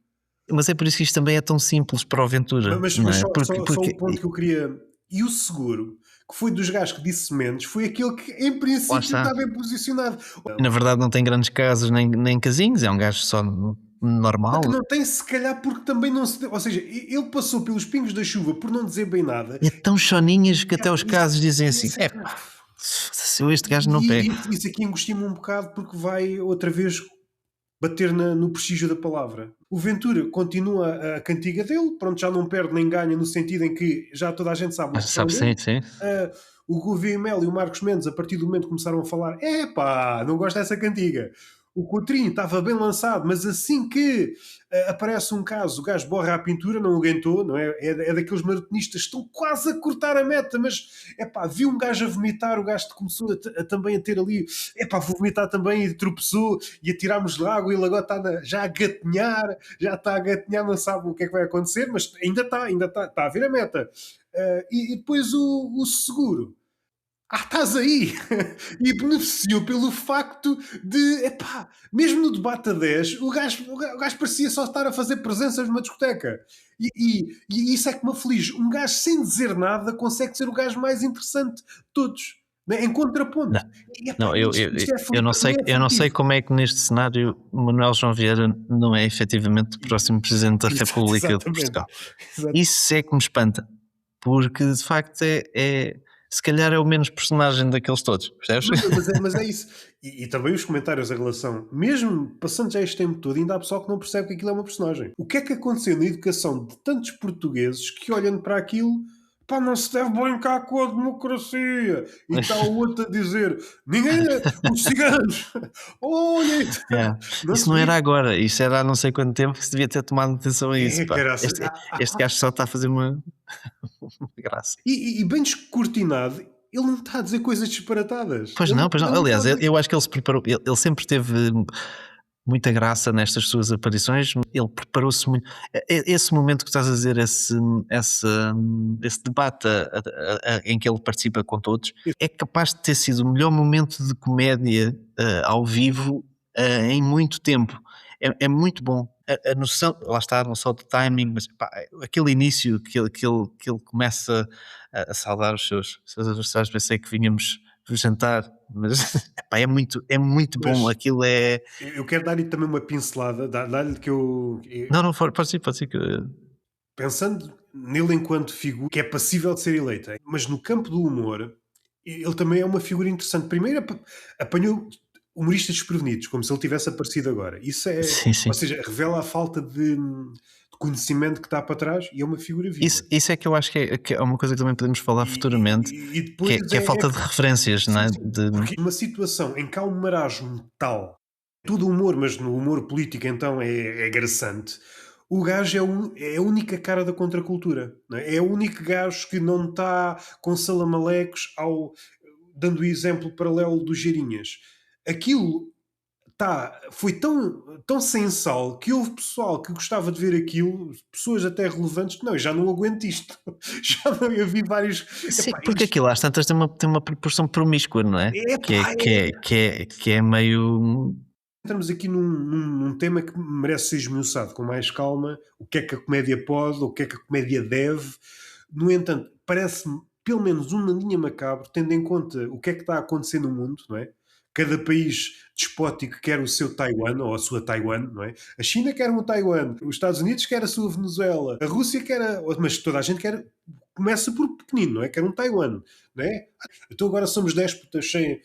Mas é por isso que isto também é tão simples para o Ventura. Mas não é? só o ponto que eu queria... E o seguro, que foi dos gajos que disse menos, foi aquele que em princípio está bem posicionado. Na verdade não tem grandes casas nem casinhos, é um gajo só normal. Que não tem, se calhar, porque também não se. Ou seja, ele passou pelos pingos da chuva por não dizer bem nada. É tão choninhas que até os Isso, casos dizem assim: isso, é pá, se eu este gajo não e pego. isso aqui angustia-me um bocado porque vai outra vez bater no prestígio da palavra. O Ventura continua a cantiga dele, pronto, já não perde nem ganha no sentido em que já toda a gente sabe a Mas opção sabe, dele. sim, sim. O Gouveia Mel e o Marcos Mendes, a partir do momento que começaram a falar, epá, não gosto dessa cantiga. O Coutrinho estava bem lançado, mas assim que aparece um caso, o gajo borra a pintura, não aguentou, não é? É daqueles maratonistas que estão quase a cortar a meta, mas epá, viu um gajo a vomitar, o gajo começou também a ter ali, epá, vou vomitar também, e tropeçou, e atirámos-lhe água, e ele agora está já a gatinhar, não sabe o que é que vai acontecer, mas está a ver a meta. E depois o seguro. Estás aí! E beneficiou pelo facto de, epá, mesmo no debate a 10, o gajo parecia só estar a fazer presenças numa discoteca. E isso é que me aflige. Um gajo sem dizer nada consegue ser o gajo mais interessante de todos. Né? Em contraponto. Não, E, epá, não, isto é eu não sei aflitivo. como é que neste cenário Manuel João Vieira não é efetivamente o próximo Presidente da República de Exatamente. Portugal. Isso é que me espanta, porque de facto se calhar é o menos personagem daqueles todos, percebes? Mas é isso. E também os comentários em relação, mesmo passando já este tempo todo, ainda há pessoal que não percebe que aquilo é uma personagem. O que é que aconteceu na educação de tantos portugueses que olham para aquilo, pá, não se deve brincar com a democracia. E está o outro a dizer, ninguém é, os ciganos, olhem, Yeah. não Isso se não era brinca. agora, isso era há não sei quanto tempo que se devia ter tomado atenção a isso, É, pá. caraças. Este gajo só está a fazer uma graça. E bem descortinado, ele não está a dizer coisas disparatadas. Pois não, pois não. Ele não está a Aliás, dizer. eu acho que ele se preparou, ele sempre teve muita graça nestas suas aparições, ele preparou-se muito. Esse momento que estás a dizer, esse debate em que ele participa com todos, é capaz de ter sido o melhor momento de comédia ao vivo em muito tempo. É muito bom. A noção, lá está, não só de timing, mas pá, aquele início que ele começa a saudar os seus adversários, pensei que vínhamos jantar, mas epá, é muito bom. Mas Aquilo é. eu quero dar-lhe também uma pincelada, dar-lhe que Não, não, pode ser que. pensando nele enquanto figura que é passível de ser eleita, mas no campo do humor, ele também é uma figura interessante. Primeiro, apanhou humoristas desprevenidos, como se ele tivesse aparecido agora. Isso é, Sim, sim. ou seja, revela a falta de conhecimento que está para trás e é uma figura viva. Isso é que eu acho que é uma coisa que também podemos falar futuramente, E depois que é a falta de referências, não sim, é? sim, porque uma situação em que há um marasmo tal, tudo humor, mas no humor político então é graçante. O gajo é a única cara da contracultura. Não é? É o único gajo que não está com salamalecos dando o exemplo paralelo dos Geirinhas. Aquilo foi tão sem sal que houve pessoal que gostava de ver aquilo, pessoas até relevantes, que não, eu já não aguento isto. Já não, eu vi vários. Sim, Epá, porque aquilo às tantas tem uma proporção promíscua, não é? epá, Que é meio. entramos aqui num tema que merece ser esmiuçado com mais calma. O que é que a comédia pode, o que é que a comédia deve. No entanto, parece-me pelo menos uma linha macabra, tendo em conta o que é que está a acontecer no mundo, não é? Cada país despótico quer o seu Taiwan ou a sua Taiwan, não é? A China quer um Taiwan, os Estados Unidos quer a sua Venezuela, a Rússia quer mas toda a gente quer, começa por pequenino, não é? Quer um Taiwan, não é? Então agora somos déspotas sem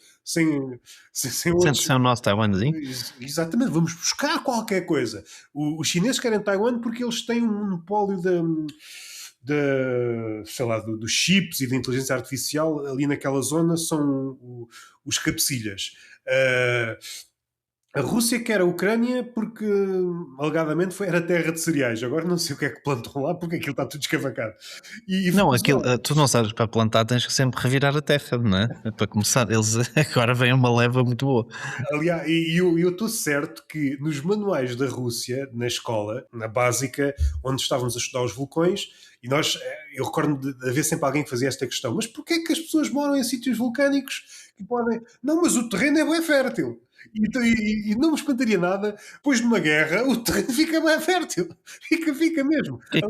outros. Sente-se o nosso Taiwanzinho. Exatamente, vamos buscar qualquer coisa. Os chineses querem Taiwan porque eles têm um monopólio sei lá, dos chips e da inteligência artificial ali naquela zona, são os cabecilhas. A Rússia quer a Ucrânia porque alegadamente era terra de cereais. Agora não sei o que é que plantam lá porque aquilo está tudo escavacado. E Não, Venezuela. tu não sabes, para plantar tens que sempre revirar a terra, não é? Para começar, eles agora vem uma leva muito boa. Aliás, eu estou certo que nos manuais da Rússia, na escola, na básica, onde estávamos a estudar os vulcões, e eu recordo de haver sempre alguém que fazia esta questão: mas porquê é que as pessoas moram em sítios vulcânicos que podem. Não, mas o terreno é bem fértil. E não me espantaria nada, pois numa guerra o terreno fica bem fértil. Fica mesmo. Ali,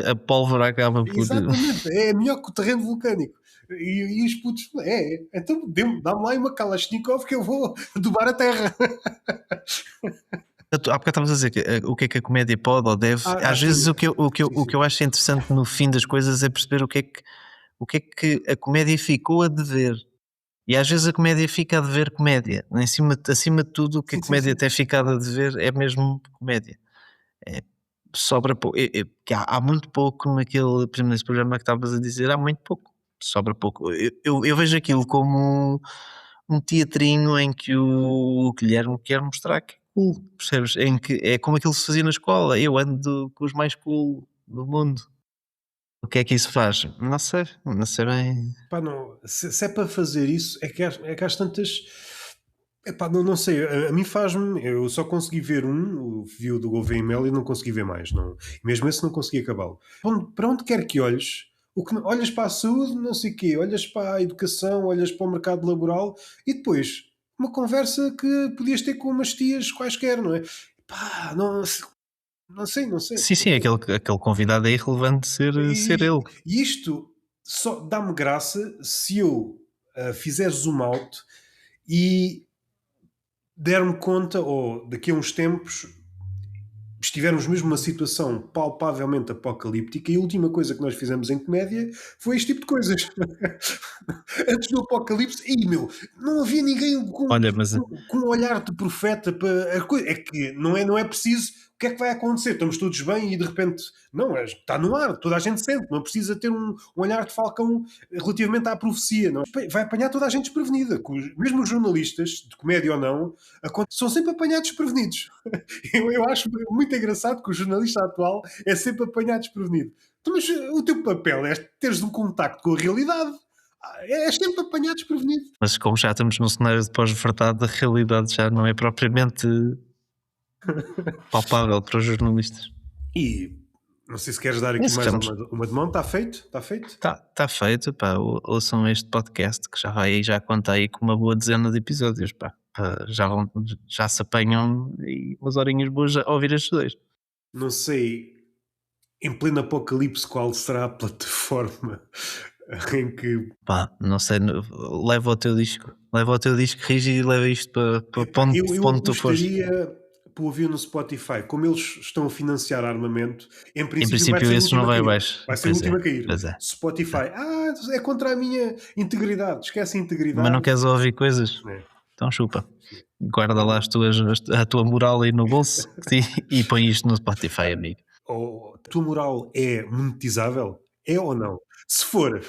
A pólvora acaba por. exatamente, é melhor que o terreno vulcânico. E os putos, então dá-me lá uma Kalashnikov que eu vou adubar a terra. Há bocado estavas a dizer o que é que a comédia pode ou deve. Às vezes sim. o que eu acho interessante no fim das coisas é perceber o que é que a comédia ficou a dever. E às vezes a comédia fica a dever comédia. Acima de tudo, o que a Sim, sim, comédia sim. tem ficado a dever é mesmo comédia. É, sobra pouco. Que há muito pouco naquele, por exemplo, nesse programa que estavas a dizer, há muito pouco. Sobra pouco. Eu vejo aquilo como um teatrinho em que o Guilherme quer mostrar que é cool, percebes? Em que é como aquilo que se fazia na escola. Eu ando com os mais cool do mundo. O que é que isso faz? Não sei bem. Pá, não, se é para fazer isso, é que às tantas. Epá, não sei, a mim faz-me. Eu só consegui ver vi o do Gouveia e Mel e não consegui ver mais. Não, e mesmo esse não consegui acabá-lo. Para onde quer que olhes, olhas para a saúde, não sei o quê, olhas para a educação, olhas para o mercado laboral e depois uma conversa que podias ter com umas tias quaisquer, não é? Pá, não sei. Sim, aquele convidado é irrelevante ser E, ele. e isto só dá-me graça se eu fizer zoom out e der-me conta, ou daqui a uns tempos, estivermos mesmo numa situação palpavelmente apocalíptica e a última coisa que nós fizemos em comédia foi este tipo de coisas. Antes do apocalipse, não havia ninguém Olha, mas com um olhar de profeta para a coisa. É que não é preciso. O que é que vai acontecer? Estamos todos bem e de repente. Não, está no ar, toda a gente sente. Não precisa ter um olhar de falcão relativamente à profecia. Não. Vai apanhar toda a gente desprevenida. Mesmo os jornalistas, de comédia ou não, são sempre apanhados desprevenidos. Eu acho muito engraçado que o jornalista atual é sempre apanhado desprevenido. Então, mas o teu papel é teres um contacto com a realidade. És sempre apanhado desprevenido. Mas como já estamos num cenário de pós-verdade, a realidade já não é propriamente palpável para os jornalistas. E não sei se queres dar aqui Isso, mais estamos- uma de mão. Está feito? Está feito? Tá feito, pá. Ouçam este podcast que já conta aí com uma boa dezena de episódios, pá. Já se apanham e umas horinhas boas a ouvir estes dois. Não sei, em pleno apocalipse, qual será a plataforma em que. Pá, não sei, leva o teu disco, rígido e leva isto para Epá, eu onde tu fores. apostaria para ouvir no Spotify. Como eles estão a financiar armamento, em Em princípio vai princípio, ser o esse não último a vai cair. abaixo. Vai ser o último a cair. Pois é. Spotify. É contra a minha integridade. Esquece a integridade. Mas não queres ouvir coisas? É. Então chupa. Guarda lá a tua moral aí no bolso e põe isto no Spotify, amigo. A tua moral é monetizável? É ou não? Se for,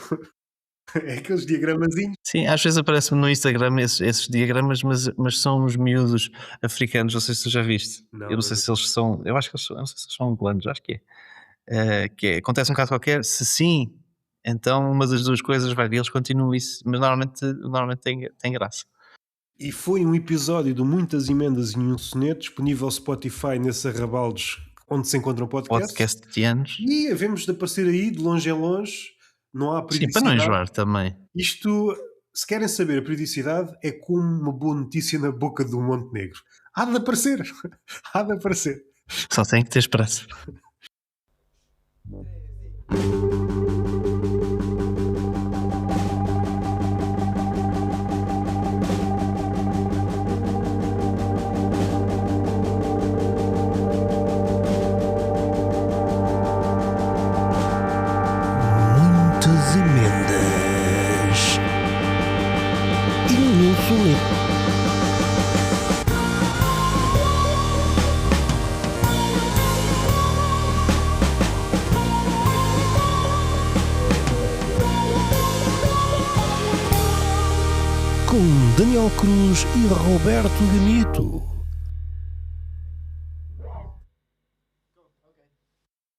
é aqueles diagramazinhos. Sim, às vezes aparece-me no Instagram esses diagramas, mas são uns miúdos africanos, não sei se tu já viste. Não, Eu não sei se eles são, eu acho que eles são, eu não sei se eles são angolanos, acho que é. Acontece um caso qualquer, se sim, então uma das duas coisas vai vir, eles continuam isso, mas normalmente tem graça. E foi um episódio de Muitas Emendas e um Soneto, disponível Spotify nesses arrabaldes onde se encontram podcasts. Podcastianos. E havemos de aparecer aí, de longe em longe, não há Sim, periodicidade. para não enjoar também. Isto, se querem saber a periodicidade, é como uma boa notícia na boca do Montenegro. Há de aparecer. Há de aparecer. Só tem que ter esperança. Muitas emendas e um soneto. Com Daniel Cruz e Roberto Gamito.